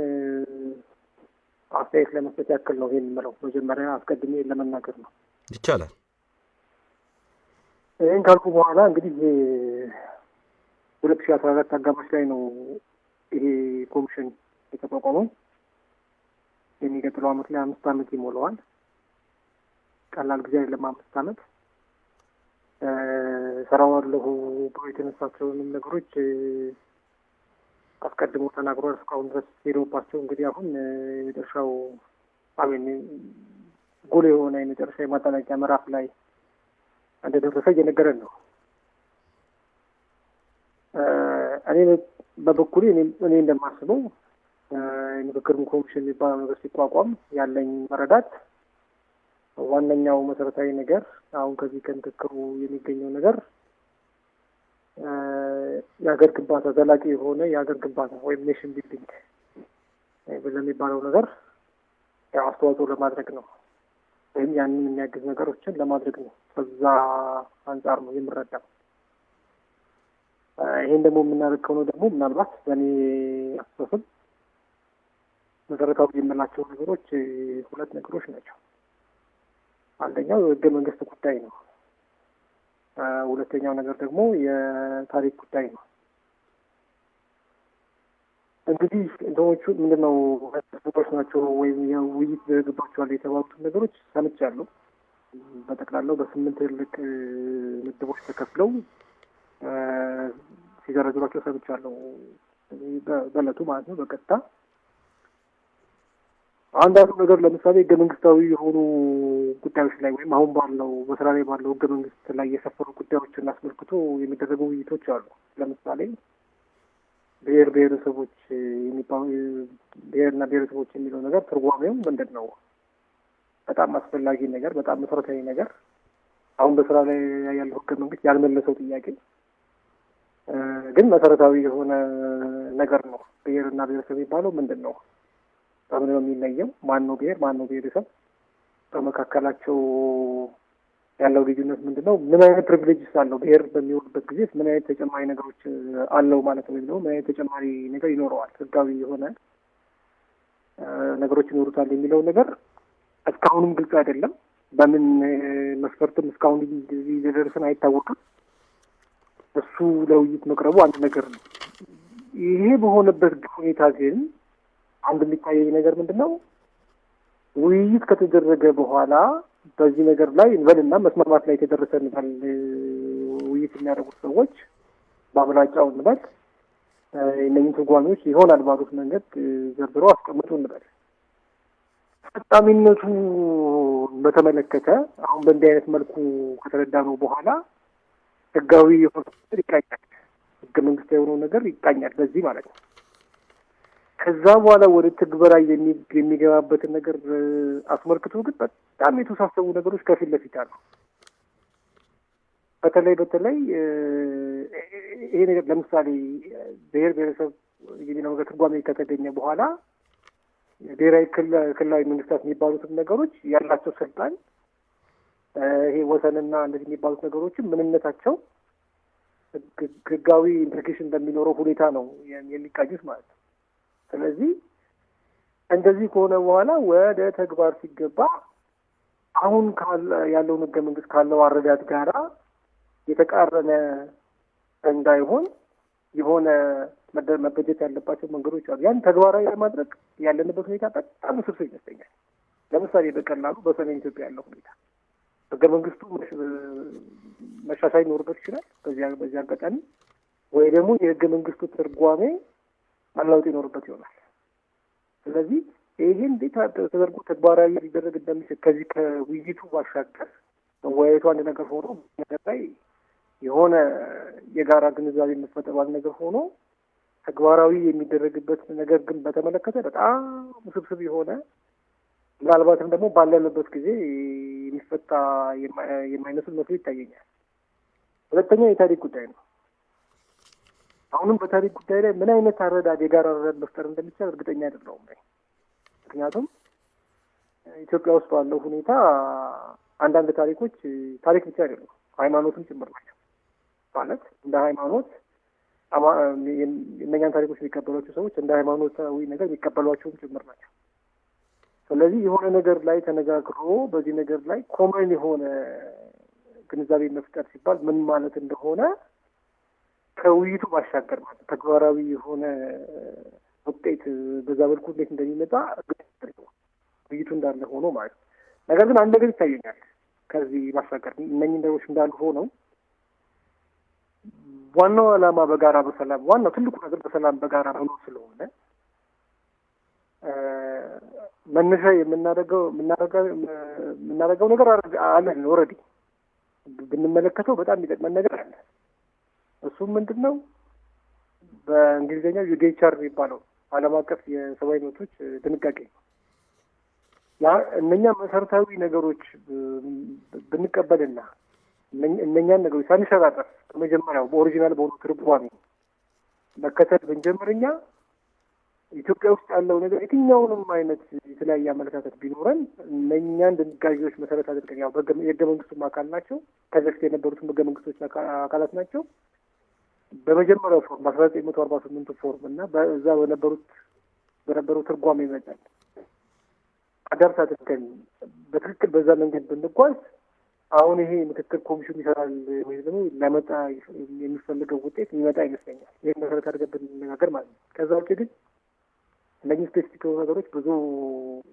አስተያየት ለመስጠት ያክል ነው ይሄን የምለው። መጀመሪያ አስቀድሜ ለመናገር ነው። ይቻላል። ይህን ካልኩ በኋላ እንግዲህ 2014 አጋማሽ ላይ ነው ይሄ ኮሚሽን የተቋቋመው። የሚቀጥለው ዓመት ላይ 5 ዓመት ይሞላዋል። ቀላል ጊዜ አይደለም 5 ዓመት። ሰራዋለሁ ብሎ የተነሳቸውንም ነገሮች አስቀድሞ ተናግሯል። እስካሁን ድረስ ሄደውባቸው እንግዲህ አሁን የመጨረሻው ጎል የሆነ የመጨረሻ የማጠናቂያ ምዕራፍ ላይ እንደደረሰ እየነገረን ነው። እኔ በበኩሌ እኔ እንደማስበው የምክክር ኮሚሽን የሚባለው ነገር ሲቋቋም ያለኝ መረዳት ዋነኛው መሰረታዊ ነገር አሁን ከዚህ ከምክክሩ የሚገኘው ነገር የሀገር ግንባታ ዘላቂ የሆነ የሀገር ግንባታ ወይም ኔሽን ቢልዲንግ ለሚባለው ነገር ያው አስተዋጽኦ ለማድረግ ነው፣ ወይም ያንን የሚያግዝ ነገሮችን ለማድረግ ነው። ከዛ አንጻር ነው የምረዳው። ይሄን ደግሞ የምናደርገው ነው ደግሞ ምናልባት በእኔ አስተሳሰብ መሰረታዊ የምንላቸው ነገሮች 2 ነገሮች ናቸው። አንደኛው የህገ መንግስት ጉዳይ ነው። ሁለተኛው ነገር ደግሞ የታሪክ ጉዳይ ነው። እንግዲህ እንትኖቹ ምንድነው ነገሮች ናቸው ወይም የውይይት ተደርግባቸዋል የተባሉትን ነገሮች ሰምቻለሁ። በጠቅላላው በ8 ትልቅ ምድቦች ተከፍለው ሲዘረዝሯቸው ሰምቻለሁ። በእለቱ ማለት ነው በቀጥታ አንዳንዱ ነገር ለምሳሌ ህገ መንግስታዊ የሆኑ ጉዳዮች ላይ ወይም አሁን ባለው በስራ ላይ ባለው ህገ መንግስት ላይ የሰፈሩ ጉዳዮችን አስመልክቶ የሚደረጉ ውይይቶች አሉ። ለምሳሌ ብሔረሰቦች የሚባሉ ብሔርና ብሔረሰቦች የሚለው ነገር ትርጓሜው ምንድን ነው? በጣም አስፈላጊ ነገር፣ በጣም መሰረታዊ ነገር፣ አሁን በስራ ላይ ያለው ህገ መንግስት ያልመለሰው ጥያቄ ግን መሰረታዊ የሆነ ነገር ነው። ብሔርና ብሔረሰብ የሚባለው ምንድን ነው? በምን ነው የሚለየው? ማን ነው ብሔር? ማን ነው ብሔረሰብ? በመካከላቸው ያለው ልዩነት ምንድን ነው? ምን አይነት ፕሪቪሌጅስ አለው? ብሔር በሚሆንበት ጊዜ ምን አይነት ተጨማሪ ነገሮች አለው ማለት ነው? ወይም ደግሞ ምን አይነት ተጨማሪ ነገር ይኖረዋል? ህጋዊ የሆነ ነገሮች ይኖሩታል የሚለው ነገር እስካሁንም ግልጽ አይደለም። በምን መስፈርትም እስካሁን ሊደርስን አይታወቅም። እሱ ለውይይት መቅረቡ አንድ ነገር ነው። ይሄ በሆነበት ሁኔታ ግን አንድ የሚታየኝ ነገር ምንድን ነው? ውይይት ከተደረገ በኋላ በዚህ ነገር ላይ እንበልና መስማማት ላይ የተደረሰ እንበል፣ ውይይት የሚያደርጉት ሰዎች በአብላጫው እንበል እነኝህ ትርጓሜዎች ይሆናል ባሉት መንገድ ዘርዝረው አስቀምጡ እንበል። ፈጻሚነቱ በተመለከተ አሁን በእንዲህ አይነት መልኩ ከተረዳ ነው በኋላ ህጋዊ የሆነ ነገር ይቃኛል፣ ህገ መንግስታዊ የሆነው ነገር ይቃኛል በዚህ ማለት ነው። ከዛ በኋላ ወደ ትግበራ የሚገባበትን ነገር አስመልክቶ ግን በጣም የተወሳሰቡ ነገሮች ከፊት ለፊት አሉ። በተለይ ይሄ ነገር ለምሳሌ ብሔር ብሔረሰብ የሚለው ነገር ትርጓሜ ከተገኘ በኋላ ብሔራዊ ክልላዊ መንግስታት የሚባሉትን ነገሮች ያላቸው ስልጣን ይሄ ወሰንና እንደዚህ የሚባሉት ነገሮችም ምንነታቸው ህጋዊ ኢምፕሊኬሽን በሚኖረው ሁኔታ ነው የሚቃኙት ማለት ነው። ስለዚህ እንደዚህ ከሆነ በኋላ ወደ ተግባር ሲገባ አሁን ያለውን ህገ መንግስት ካለው አረዳድ ጋራ የተቃረነ እንዳይሆን የሆነ መበጀት ያለባቸው መንገዶች አሉ። ያን ተግባራዊ ለማድረግ ያለንበት ሁኔታ በጣም ውስብስብ ይመስለኛል። ለምሳሌ በቀላሉ በሰሜን ኢትዮጵያ ያለው ሁኔታ ህገ መንግስቱ መሻሻል ይኖርበት ይችላል በዚህ አጋጣሚ፣ ወይ ደግሞ የህገ መንግስቱ ትርጓሜ መለወጥ ይኖርበት ይሆናል። ስለዚህ ይሄ እንዴት ተደርጎ ተግባራዊ ሊደረግ እንደሚችል ከዚህ ከውይይቱ ባሻገር መወያየቱ አንድ ነገር ሆኖ ነገር ላይ የሆነ የጋራ ግንዛቤ መፈጠር ነገር ሆኖ ተግባራዊ የሚደረግበት ነገር ግን በተመለከተ በጣም ውስብስብ የሆነ ምናልባትም ደግሞ ባለንበት ጊዜ የሚፈታ የማይመስል መስሎ ይታየኛል። ሁለተኛ የታሪክ ጉዳይ ነው። አሁንም በታሪክ ጉዳይ ላይ ምን አይነት አረዳድ የጋራ አረዳድ መፍጠር እንደሚቻል እርግጠኛ አይደለሁም። ምክንያቱም ኢትዮጵያ ውስጥ ባለው ሁኔታ አንዳንድ ታሪኮች ታሪክ ብቻ አይደሉም፣ ሃይማኖትም ጭምር ናቸው። ማለት እንደ ሃይማኖት እነኛን ታሪኮች የሚቀበሏቸው ሰዎች እንደ ሃይማኖታዊ ነገር የሚቀበሏቸውም ጭምር ናቸው። ስለዚህ የሆነ ነገር ላይ ተነጋግሮ በዚህ ነገር ላይ ኮመን የሆነ ግንዛቤ መፍጠር ሲባል ምን ማለት እንደሆነ ከውይይቱ ባሻገር ማለት ተግባራዊ የሆነ ውጤት በዛ በልኩ እንዴት እንደሚመጣ ውይይቱ እንዳለ ሆኖ ማለት ነው። ነገር ግን አንድ ነገር ይታየኛል ከዚህ ባሻገር እነኚህ ነገሮች እንዳሉ ሆነው ዋናው ዓላማ በጋራ በሰላም ዋናው ትልቁ ነገር በሰላም በጋራ መኖር ስለሆነ መነሻ የምናደርገው ነገር አለን። ኦልሬዲ ብንመለከተው በጣም የሚጠቅመን ነገር አለ። እሱም ምንድን ነው? በእንግሊዝኛው ዩዲኤችአር የሚባለው ዓለም አቀፍ የሰብአዊ መብቶች ድንጋጌ ነው። እነኛ መሰረታዊ ነገሮች ብንቀበልና እነኛን ነገሮች ሳንሸራረፍ በመጀመሪያው በኦሪጂናል በሆኑ ትርጓሜ መከተል ብንጀምርኛ ኢትዮጵያ ውስጥ ያለው ነገር የትኛውንም አይነት የተለያየ አመለካከት ቢኖረን እነኛን ድንጋጌዎች መሰረት አድርገን ያው የህገ መንግስቱም አካል ናቸው፣ ከዚህ በፊት የነበሩትም ህገ መንግስቶች አካላት ናቸው። በመጀመሪያው ፎርም በ1948 ፎርም እና በዛ በነበረው ትርጓሜ ይመጣል አዳርስ አድርገን በትክክል በዛ መንገድ ብንጓዝ አሁን ይሄ ምክክር ኮሚሽን ይሰራል ወይ ደግሞ ሊያመጣ የሚፈልገው ውጤት የሚመጣ ይመስለኛል። ይህን መሰረት አድርገን ብንነጋገር ማለት ነው። ከዛ ውጭ ግን እነዚህ ስፔሲፊክ የሆኑ ነገሮች ብዙ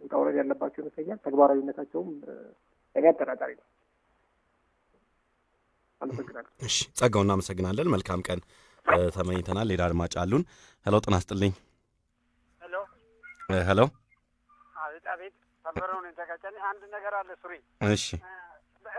ውጣ ውረድ ያለባቸው ይመስለኛል። ተግባራዊነታቸውም እኔ አጠራጣሪ ነው። አመሰግናለሁ። እሺ ጸጋው፣ እናመሰግናለን። መልካም ቀን ተመኝተናል። ሌላ አድማጭ አሉን። ሄሎ፣ ጤና ይስጥልኝ። ሄሎ አቤት። ሰበረውን ተካቻለ አንድ ነገር አለ ሱሪ። እሺ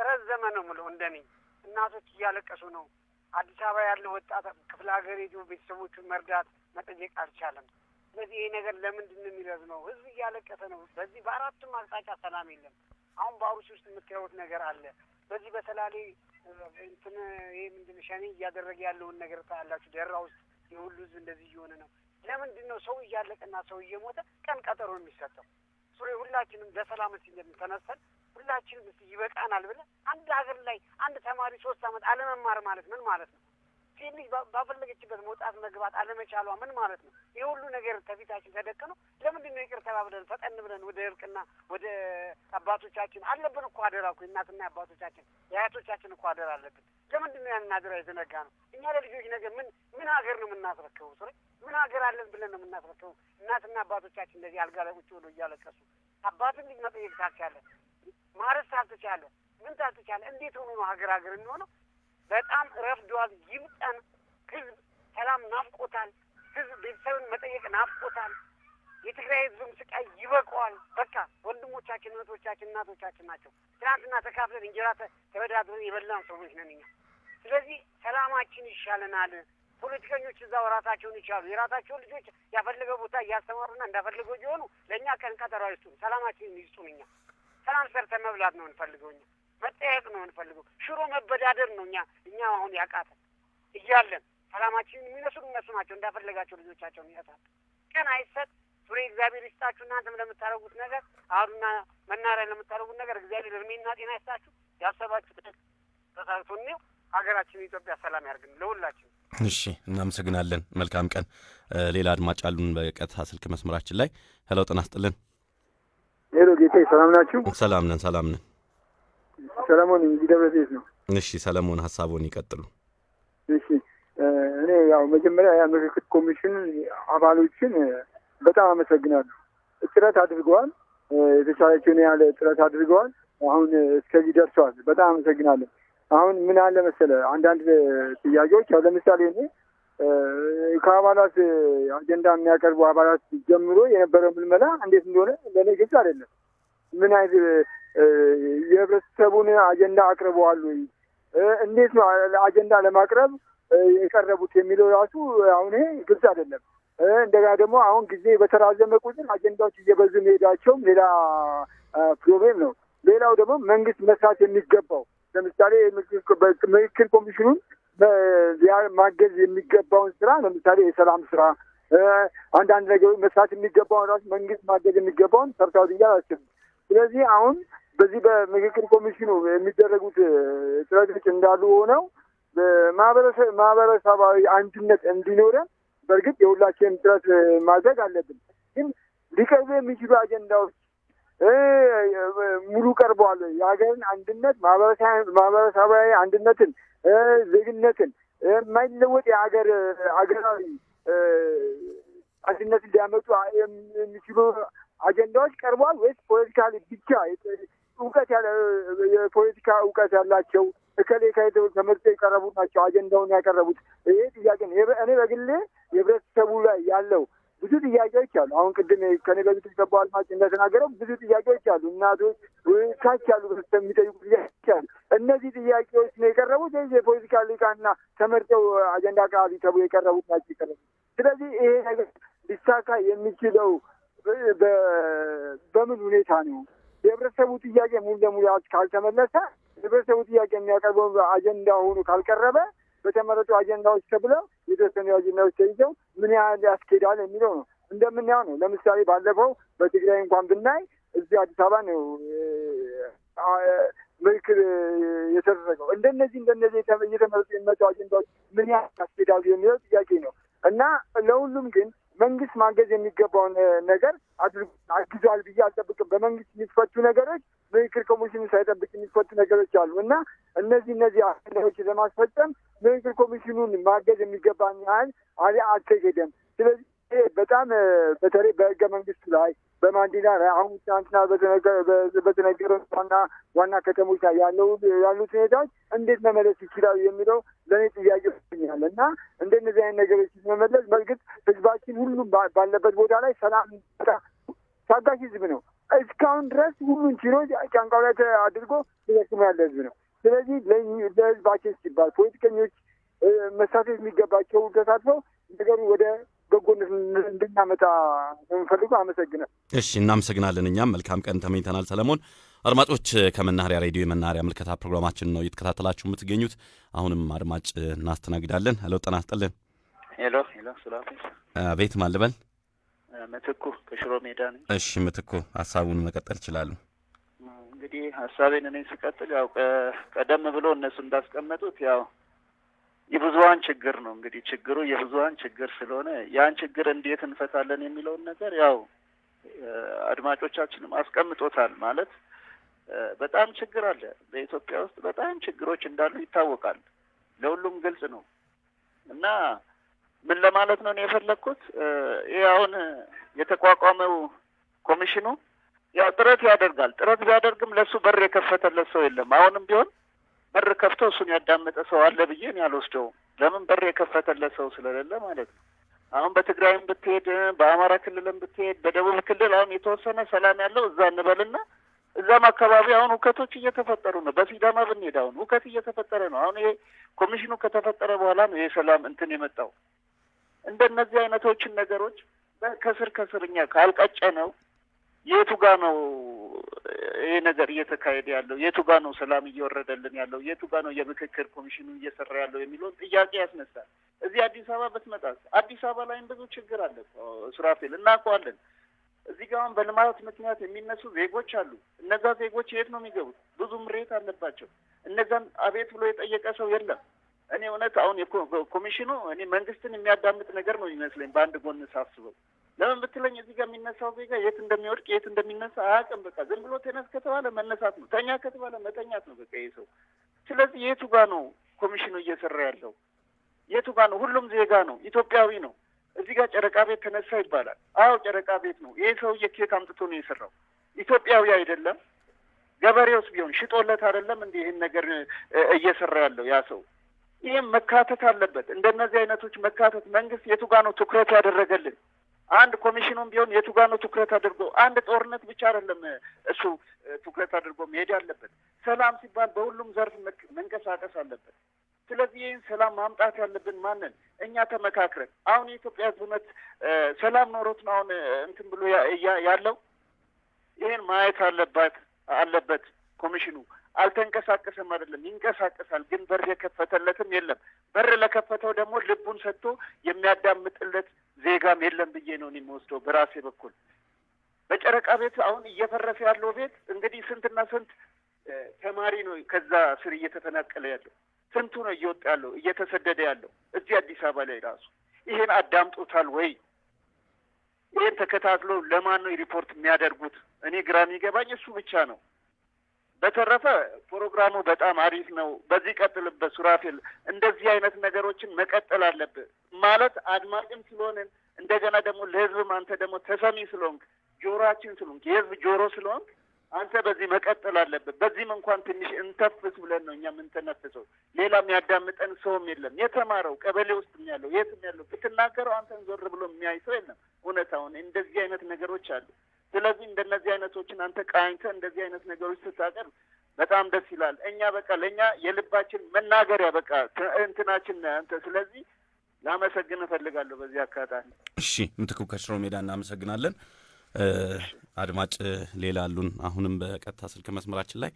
ረዘመ ነው የምለው። እንደኔ እናቶች እያለቀሱ ነው። አዲስ አበባ ያለው ወጣት ክፍለ ሀገር ሄዶ ቤተሰቦቹን መርዳት መጠየቅ አልቻለም። ስለዚህ ይሄ ነገር ለምንድን ነው የሚረዝመው? ህዝብ እያለቀሰ ነው። በዚህ በአራቱም አቅጣጫ ሰላም የለም። አሁን በአሩሲ ውስጥ የምታዩት ነገር አለ። በዚህ በሰላሌ እንትን ይሄ ምንድን ሸኔ እያደረገ ያለውን ነገር ታያላችሁ። ደራ ውስጥ የሁሉ ህዝብ እንደዚህ እየሆነ ነው። ለምንድን ነው ሰው እያለቀና ሰው እየሞተ ቀን ቀጠሮ የሚሰጠው? ሱሬ ሁላችንም ለሰላም እስኪ እንደምንተነሰል ሁላችንም እስኪ ይበቃናል ብለን አንድ ሀገር ላይ አንድ ተማሪ 3 ዓመት አለመማር ማለት ምን ማለት ነው? ሴት ልጅ ባፈለገችበት መውጣት መግባት አለመቻሏ ምን ማለት ነው? ይህ ሁሉ ነገር ከፊታችን ተደቅኖ ለምንድን ነው ይቅር ተባብለን ፈጠን ብለን ወደ እርቅና ወደ አባቶቻችን አለብን እኮ አደራ እኮ እናትና አባቶቻችን የአያቶቻችን እኮ አደራ አለብን። ለምንድን ነው ያንን አደራ የተነጋ ነው? እኛ ለልጆች ነገር ምን ሀገር ነው የምናስረክበው? ሱሬ ምን ሀገር አለን ብለን ነው የምናስረክበው? እናትና አባቶቻችን እንደዚህ አልጋ ላይ ቁጭ ብሎ እያለቀሱ አባትን ልጅ መጠየቅ ታልቻለ፣ ማረስ ታልተቻለ፣ ምን ታልተቻለ እንዴት ሆኖ ነው ሀገር የሚሆነው? በጣም ረፍዷል። ይምጠን። ህዝብ ሰላም ናፍቆታል። ህዝብ ቤተሰብን መጠየቅ ናፍቆታል። የትግራይ ህዝብም ስቃይ ይበቀዋል። በቃ ወንድሞቻችን፣ እህቶቻችን፣ እናቶቻችን ናቸው። ትናንትና ተካፍለን እንጀራ ተበዳድረን የበላን ሰዎች ነን እኛ። ስለዚህ ሰላማችን ይሻለናል። ፖለቲከኞች እዛው ራሳቸውን ይቻሉ፣ የራሳቸውን ልጆች ያፈለገ ቦታ እያስተማሩና እንዳፈለገው እየሆኑ ለእኛ ቀን ቀጠሮ አይስጡን፣ ሰላማችንን ይስጡን። እኛ ሰላም ሰርተን መብላት ነው እንፈልገው፣ እኛ መጠየቅ ነው እንፈልገው፣ ሽሮ መበዳደር ነው እኛ አሁን ያቃተን እያለን ሰላማችንን የሚነሱን እነሱ ናቸው። እንዳፈለጋቸው ልጆቻቸውን ይሰጣል። ቀን አይሰጥ ሱሬ እግዚአብሔር ይስጣችሁ። እናንተም ለምታደርጉት ነገር አሁንና መናሪያ ለምታደርጉት ነገር እግዚአብሔር እድሜና ጤና ይስጣችሁ። ያሰባችሁ ተሳክቶን ነው ሀገራችን ኢትዮጵያ ሰላም ያርግን ለሁላችን። እሺ እናመሰግናለን። መልካም ቀን። ሌላ አድማጭ አሉን በቀጥታ ስልክ መስመራችን ላይ። ሄሎ ጤና ይስጥልን። ሄሎ ጌታዬ ሰላም ናችሁ? ሰላም ነን ሰላም ነን። ሰለሞን እንጂ ደብረዘይት ነው። እሺ ሰለሞን ሀሳቡን ይቀጥሉ። እሺ እኔ ያው መጀመሪያ የምክክር ኮሚሽን አባሎችን በጣም አመሰግናለሁ። ጥረት አድርገዋል፣ የተቻላቸውን ያህል ጥረት አድርገዋል። አሁን እስከዚህ ደርሰዋል። በጣም አመሰግናለሁ። አሁን ምን አለ መሰለ አንዳንድ ጥያቄዎች ያው ለምሳሌ እኔ ከአባላት አጀንዳ የሚያቀርቡ አባላት ጀምሮ የነበረው ምልመላ እንዴት እንደሆነ ለእኔ ግልጽ አይደለም። ምን አይነት የህብረተሰቡን አጀንዳ አቅርበዋል ወይ? እንዴት ነው አጀንዳ ለማቅረብ የቀረቡት የሚለው ራሱ አሁን ይሄ ግልጽ አይደለም። እንደገና ደግሞ አሁን ጊዜ በተራዘመ ቁጥር አጀንዳዎች እየበዙ መሄዳቸውም ሌላ ፕሮብሌም ነው። ሌላው ደግሞ መንግስት መስራት የሚገባው ለምሳሌ ምክክር ኮሚሽኑን ማገዝ የሚገባውን ስራ ለምሳሌ የሰላም ስራ አንዳንድ ነገሮች መስራት የሚገባውን ራሱ መንግስት ማገዝ የሚገባውን ሰርተዋል ብዬ አላስብም። ስለዚህ አሁን በዚህ በምክክር ኮሚሽኑ የሚደረጉት ጥረቶች እንዳሉ ሆነው ማህበረሰባዊ አንድነት እንዲኖረን በእርግጥ የሁላችንም ጥረት ማድረግ አለብን። ግን ሊቀርቡ የሚችሉ አጀንዳዎች ሙሉ ቀርበዋል። የሀገርን አንድነት ማህበረሰባዊ አንድነትን፣ ዜግነትን የማይለወጥ ሀገራዊ አንድነትን ሊያመጡ የሚችሉ አጀንዳዎች ቀርበዋል ወይስ ፖለቲካሊ ብቻ እውቀት የፖለቲካ እውቀት ያላቸው እከሌ ተመርጠው የቀረቡ ናቸው አጀንዳውን ያቀረቡት? ይሄ ጥያቄ ነው። እኔ በግሌ የህብረተሰቡ ላይ ያለው ብዙ ጥያቄዎች አሉ። አሁን ቅድም ከኔ በፊት የገባው አድማጭ እንደተናገረው ብዙ ጥያቄዎች አሉ። እናቶች ታች ያሉ ህብረተሰብ የሚጠይቁ ጥያቄዎች አሉ። እነዚህ ጥያቄዎች ነው የቀረቡት ወይስ የፖለቲካ ሊቃና ተመርጠው አጀንዳ አቅራቢ ተብሎ የቀረቡት ናቸው የቀረቡት? ስለዚህ ይሄ ነገር ሊሳካ የሚችለው በምን ሁኔታ ነው? የህብረተሰቡ ጥያቄ ሙሉ ለሙሉ ካልተመለሰ የህብረተሰቡ ጥያቄ የሚያቀርበው አጀንዳ ሆኖ ካልቀረበ በተመረጡ አጀንዳዎች ተብለው የተወሰኑ አጀንዳዎች ተይዘው ምን ያህል ያስኬዳል የሚለው ነው። እንደምናየው ነው። ለምሳሌ ባለፈው በትግራይ እንኳን ብናይ እዚህ አዲስ አበባ ነው ምክክር የተደረገው። እንደነዚህ እየተመረጡ የሚመጡ አጀንዳዎች ምን ያህል ያስኬዳሉ የሚለው ጥያቄ ነው እና ለሁሉም ግን መንግስት ማገዝ የሚገባውን ነገር አግዟል ብዬ አልጠብቅም። በመንግስት የሚፈቱ ነገሮች ምክክር ኮሚሽኑ ሳይጠብቅ የሚፈቱ ነገሮች አሉ እና እነዚህ አጀንዳዎችን ለማስፈጸም ምክክር ኮሚሽኑን ማገዝ የሚገባን ያህል አልተሄደም። ስለዚህ በጣም በተለይ በህገ መንግስቱ ላይ በማንዴላ ላይ አሁን ትናንትና በተነገረው ዋና ከተሞች ላይ ያሉት ሁኔታዎች እንዴት መመለስ ይችላሉ የሚለው ለእኔ ጥያቄ ይገኛል እና እንደነዚህ አይነት ነገሮች መመለስ በእርግጥ ህዝባችን ሁሉም ባለበት ቦታ ላይ ሰላም ታጋሽ ህዝብ ነው። እስካሁን ድረስ ሁሉን ችሎ ጫንቃው ላይ አድርጎ ተሸክሞ ያለ ህዝብ ነው። ስለዚህ ለህዝባችን ሲባል ፖለቲከኞች መሳተፍ የሚገባቸው ተሳትፈው ነገሩ ወደ በጎነት እንድናመጣ የምንፈልገው። አመሰግናል። እሺ እናመሰግናለን። እኛም መልካም ቀን ተመኝተናል። ሰለሞን አድማጮች ከመናኸሪያ ሬዲዮ የመናኸሪያ ምልከታ ፕሮግራማችን ነው እየተከታተላችሁ የምትገኙት። አሁንም አድማጭ እናስተናግዳለን። ሄሎ ጤና ይስጥልን። ሄሎ ሱላፊ ቤት ማን ልበል? ምትኩ ከሽሮ ሜዳ ነኝ። እሺ ምትኩ ሀሳቡን መቀጠል ይችላሉ። እንግዲህ ሀሳቤን እኔ ስቀጥል ያው ቀደም ብሎ እነሱ እንዳስቀመጡት ያው የብዙሃን ችግር ነው። እንግዲህ ችግሩ የብዙሃን ችግር ስለሆነ ያን ችግር እንዴት እንፈታለን የሚለውን ነገር ያው አድማጮቻችንም አስቀምጦታል። ማለት በጣም ችግር አለ በኢትዮጵያ ውስጥ በጣም ችግሮች እንዳሉ ይታወቃል። ለሁሉም ግልጽ ነው እና ምን ለማለት ነው የፈለግኩት ይህ አሁን የተቋቋመው ኮሚሽኑ ያው ጥረት ያደርጋል። ጥረት ቢያደርግም ለሱ በር የከፈተለት ሰው የለም። አሁንም ቢሆን በር ከፍቶ እሱን ያዳመጠ ሰው አለ ብዬ እኔ አልወስደውም። ለምን በር የከፈተለት ሰው ስለሌለ ማለት ነው። አሁን በትግራይም ብትሄድ፣ በአማራ ክልልም ብትሄድ፣ በደቡብ ክልል አሁን የተወሰነ ሰላም ያለው እዛ እንበልና እዛም አካባቢ አሁን ሁከቶች እየተፈጠሩ ነው። በሲዳማ ብንሄድ አሁን ሁከት እየተፈጠረ ነው። አሁን ይሄ ኮሚሽኑ ከተፈጠረ በኋላ ነው የሰላም እንትን የመጣው። እንደነዚህ አይነቶችን ነገሮች ከስር እኛ ካልቀጨ ነው የቱ ጋ ነው ይሄ ነገር እየተካሄደ ያለው? የቱ ጋ ነው ሰላም እየወረደልን ያለው? የቱ ጋ ነው የምክክር ኮሚሽኑ እየሰራ ያለው የሚለውን ጥያቄ ያስነሳል። እዚህ አዲስ አበባ ብትመጣ አዲስ አበባ ላይም ብዙ ችግር አለ ሱራፌል፣ እናውቀዋለን። እዚህ ጋር አሁን በልማት ምክንያት የሚነሱ ዜጎች አሉ። እነዛ ዜጎች የት ነው የሚገቡት? ብዙ ምሬት አለባቸው። እነዛን አቤት ብሎ የጠየቀ ሰው የለም። እኔ እውነት አሁን ኮሚሽኑ እኔ መንግስትን የሚያዳምጥ ነገር ነው የሚመስለኝ በአንድ ጎን ሳስበው። ለምን ብትለኝ እዚህ ጋር የሚነሳው ዜጋ የት እንደሚወድቅ የት እንደሚነሳ አያውቅም። በቃ ዝም ብሎ ተነስ ከተባለ መነሳት ነው፣ ተኛ ከተባለ መተኛት ነው በቃ ይሄ ሰው። ስለዚህ የቱ ጋር ነው ኮሚሽኑ እየሰራ ያለው? የቱ ጋር ነው? ሁሉም ዜጋ ነው፣ ኢትዮጵያዊ ነው። እዚህ ጋር ጨረቃ ቤት ተነሳ ይባላል። አዎ ጨረቃ ቤት ነው። ይሄ ሰውዬ ኬት አምጥቶ ነው የሰራው? ኢትዮጵያዊ አይደለም? ገበሬውስ ቢሆን ሽጦለት አይደለም እንዲህ ይህን ነገር እየሰራ ያለው ያ ሰው? ይህም መካተት አለበት። እንደነዚህ አይነቶች መካተት መንግስት የቱ ጋር ነው ትኩረት ያደረገልን? አንድ ኮሚሽኑም ቢሆን የቱ ጋር ነው ትኩረት አድርጎ? አንድ ጦርነት ብቻ አይደለም እሱ ትኩረት አድርጎ መሄድ አለበት። ሰላም ሲባል በሁሉም ዘርፍ መንቀሳቀስ አለበት። ስለዚህ ይህን ሰላም ማምጣት ያለብን ማንን? እኛ ተመካክረን። አሁን የኢትዮጵያ ሕዝብነት ሰላም ኖሮት ነው አሁን እንትን ብሎ ያለው? ይህን ማየት አለበት ኮሚሽኑ። አልተንቀሳቀሰም አይደለም፣ ይንቀሳቀሳል። ግን በር የከፈተለትም የለም። በር ለከፈተው ደግሞ ልቡን ሰጥቶ የሚያዳምጥለት ዜጋም የለም ብዬ ነው የሚወስደው በራሴ በኩል። በጨረቃ ቤት አሁን እየፈረሰ ያለው ቤት እንግዲህ ስንትና ስንት ተማሪ ነው ከዛ ስር እየተፈናቀለ ያለው? ስንቱ ነው እየወጣ ያለው እየተሰደደ ያለው? እዚህ አዲስ አበባ ላይ ራሱ ይሄን አዳምጦታል ወይ? ይሄን ተከታትሎ ለማን ነው ሪፖርት የሚያደርጉት? እኔ ግራ የሚገባኝ እሱ ብቻ ነው። በተረፈ ፕሮግራሙ በጣም አሪፍ ነው። በዚህ ቀጥልበት ሱራፌል። እንደዚህ አይነት ነገሮችን መቀጠል አለብህ ማለት አድማጭም ስለሆንን እንደገና ደግሞ ለህዝብም አንተ ደግሞ ተሰሚ ስለሆንክ ጆሮአችን ስለሆንክ የህዝብ ጆሮ ስለሆንክ አንተ በዚህ መቀጠል አለብህ። በዚህም እንኳን ትንሽ እንተፍስ ብለን ነው እኛ የምንተነፍሰው። ሌላ የሚያዳምጠን ሰውም የለም። የተማረው ቀበሌ ውስጥ ያለው የትም ያለው ብትናገረው አንተን ዞር ብሎ የሚያይ ሰው የለም። እውነታውን እንደዚህ አይነት ነገሮች አሉ። ስለዚህ እንደነዚህ አይነቶችን አንተ ቃኝተህ እንደዚህ አይነት ነገሮች ስታቀርብ በጣም ደስ ይላል። እኛ በቃ ለእኛ የልባችን መናገሪያ በቃ እንትናችን አንተ። ስለዚህ ላመሰግን እፈልጋለሁ በዚህ አጋጣሚ። እሺ ምትኩ ከሽሮ ሜዳ እናመሰግናለን። አድማጭ ሌላ አሉን አሁንም በቀጥታ ስልክ መስመራችን ላይ።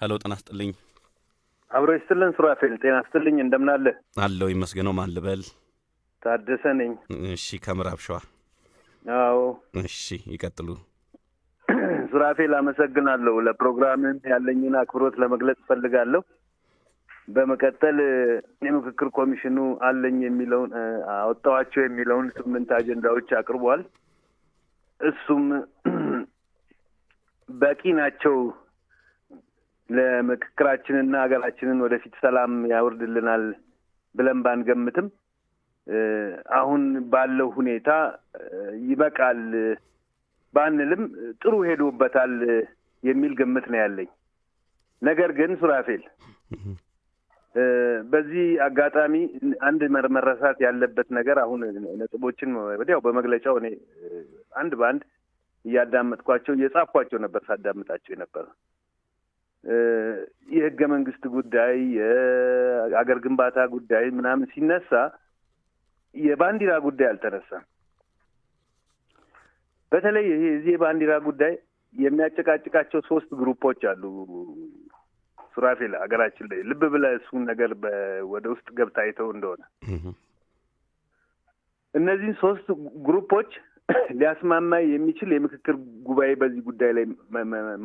ሄሎ ጤና ይስጥልኝ። አብሮ ይስጥልን ሱራፌል። ጤና ይስጥልኝ። እንደምን አለ? አለው ይመስገነው። ማን ልበል? ታደሰ ነኝ። እሺ ከምዕራብ ሸዋ። አዎ እሺ ይቀጥሉ። ሱራፌል አመሰግናለሁ። ለፕሮግራምን ያለኝን አክብሮት ለመግለጽ እፈልጋለሁ። በመቀጠል የምክክር ኮሚሽኑ አለኝ የሚለውን አወጣዋቸው የሚለውን 8 አጀንዳዎች አቅርቧል። እሱም በቂ ናቸው ለምክክራችንና ሀገራችንን ወደፊት ሰላም ያወርድልናል ብለን ባንገምትም አሁን ባለው ሁኔታ ይበቃል ባንልም ጥሩ ሄዶበታል የሚል ግምት ነው ያለኝ። ነገር ግን ሱራፌል በዚህ አጋጣሚ አንድ መረሳት ያለበት ነገር አሁን ነጥቦችን ወዲያው በመግለጫው እኔ አንድ በአንድ እያዳመጥኳቸው እየጻፍኳቸው ነበር ሳዳምጣቸው የነበረ የህገ መንግስት ጉዳይ የአገር ግንባታ ጉዳይ ምናምን ሲነሳ የባንዲራ ጉዳይ አልተነሳም። በተለይ ይሄ እዚህ የባንዲራ ጉዳይ የሚያጨቃጭቃቸው 3 ግሩፖች አሉ ሱራፌል ሀገራችን ላይ። ልብ ብለህ እሱን ነገር ወደ ውስጥ ገብታ አይተው እንደሆነ እነዚህን 3 ግሩፖች ሊያስማማ የሚችል የምክክር ጉባኤ በዚህ ጉዳይ ላይ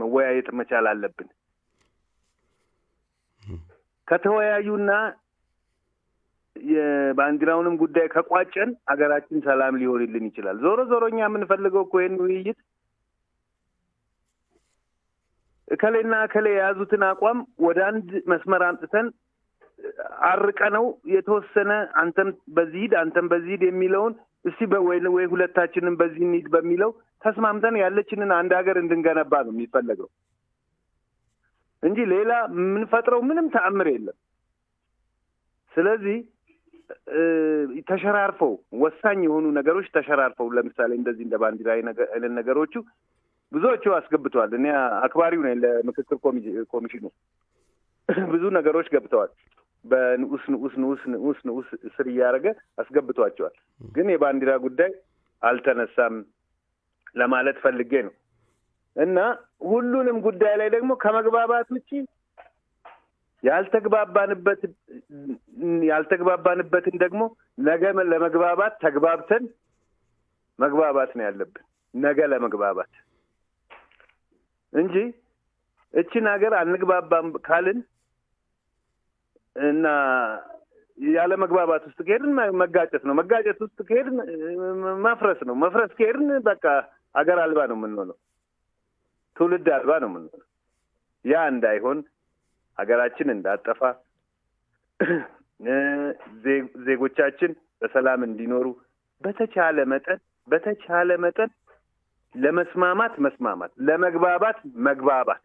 መወያየት መቻል አለብን። ከተወያዩና የባንዲራውንም ጉዳይ ከቋጨን ሀገራችን ሰላም ሊሆንልን ይችላል። ዞሮ እኛ የምንፈልገው እኮ ይህን ውይይት እከሌና እከሌ የያዙትን አቋም ወደ አንድ መስመር አምጥተን አርቀነው የተወሰነ አንተም በዚህ ሂድ አንተም በዚህ ሂድ የሚለውን እስቲ ወይ ሁለታችንም በዚህ እንሂድ በሚለው ተስማምተን ያለችንን አንድ ሀገር እንድንገነባ ነው የሚፈለገው እንጂ ሌላ የምንፈጥረው ምንም ተአምር የለም። ስለዚህ ተሸራርፈው ወሳኝ የሆኑ ነገሮች ተሸራርፈው ለምሳሌ እንደዚህ እንደ ባንዲራ አይነት ነገሮቹ ብዙዎቹ አስገብተዋል። እኔ አክባሪው ነኝ ለምክክር ኮሚሽኑ ብዙ ነገሮች ገብተዋል። በንዑስ ስር እያደረገ አስገብቷቸዋል። ግን የባንዲራ ጉዳይ አልተነሳም ለማለት ፈልጌ ነው። እና ሁሉንም ጉዳይ ላይ ደግሞ ከመግባባት ውጪ ያልተግባባንበትን ደግሞ ነገ ለመግባባት ተግባብተን መግባባት ነው ያለብን። ነገ ለመግባባት እንጂ እቺን ሀገር አንግባባም ካልን እና ያለ መግባባት ውስጥ ከሄድን መጋጨት ነው። መጋጨት ውስጥ ከሄድን መፍረስ ነው። መፍረስ ከሄድን በቃ ሀገር አልባ ነው የምንሆነው። ትውልድ አልባ ነው የምንሆነው። ያ እንዳይሆን ሀገራችን እንዳጠፋ ዜጎቻችን በሰላም እንዲኖሩ በተቻለ መጠን ለመስማማት መስማማት፣ ለመግባባት መግባባት፣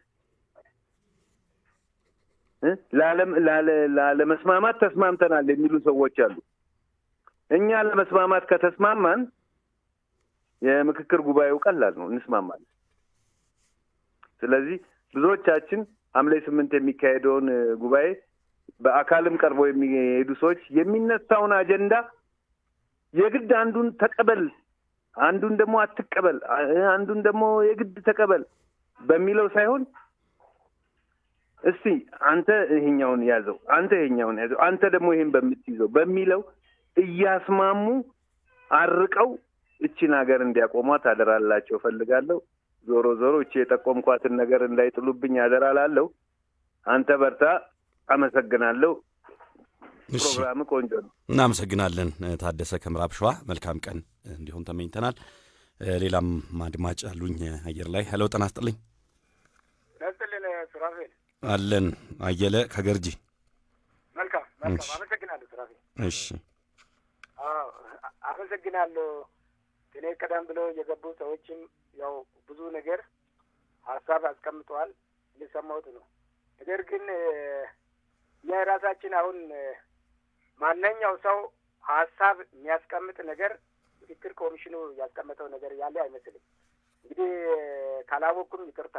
ላለመስማማት ተስማምተናል የሚሉ ሰዎች አሉ። እኛ ለመስማማት ከተስማማን የምክክር ጉባኤው ቀላል ነው፣ እንስማማለን። ስለዚህ ብዙዎቻችን ሐምሌ 8 የሚካሄደውን ጉባኤ በአካልም ቀርበው የሚሄዱ ሰዎች የሚነሳውን አጀንዳ የግድ አንዱን ተቀበል፣ አንዱን ደግሞ አትቀበል፣ አንዱን ደግሞ የግድ ተቀበል በሚለው ሳይሆን እስቲ አንተ ይሄኛውን ያዘው፣ አንተ ይሄኛውን ያዘው፣ አንተ ደግሞ ይሄን በምትይዘው በሚለው እያስማሙ አርቀው እቺን ሀገር እንዲያቆሟት አደራላቸው ፈልጋለሁ። ዞሮ እቺ የጠቆምኳትን ነገር እንዳይጥሉብኝ አደራላለሁ። አንተ በርታ። አመሰግናለሁ። ፕሮግራም ቆንጆ ነው። እናመሰግናለን ታደሰ ከምዕራብ ሸዋ። መልካም ቀን እንዲሆን ተመኝተናል። ሌላም አድማጭ አሉኝ አየር ላይ። ሄሎ ጤና ይስጥልኝ። ነስጥልን ሱራፌል አለን። አየለ ከገርጂ። መልካም አመሰግናለሁ ሱራፌል። እሺ አመሰግናለሁ። እኔ ቀደም ብሎ የገቡ ሰዎችም ያው ብዙ ነገር ሀሳብ አስቀምጠዋል፣ እየሰማሁት ነው። ነገር ግን የራሳችን አሁን ማንኛው ሰው ሀሳብ የሚያስቀምጥ ነገር ምክክር ኮሚሽኑ ያስቀመጠው ነገር ያለ አይመስልም። እንግዲህ ካላወኩም ይቅርታ።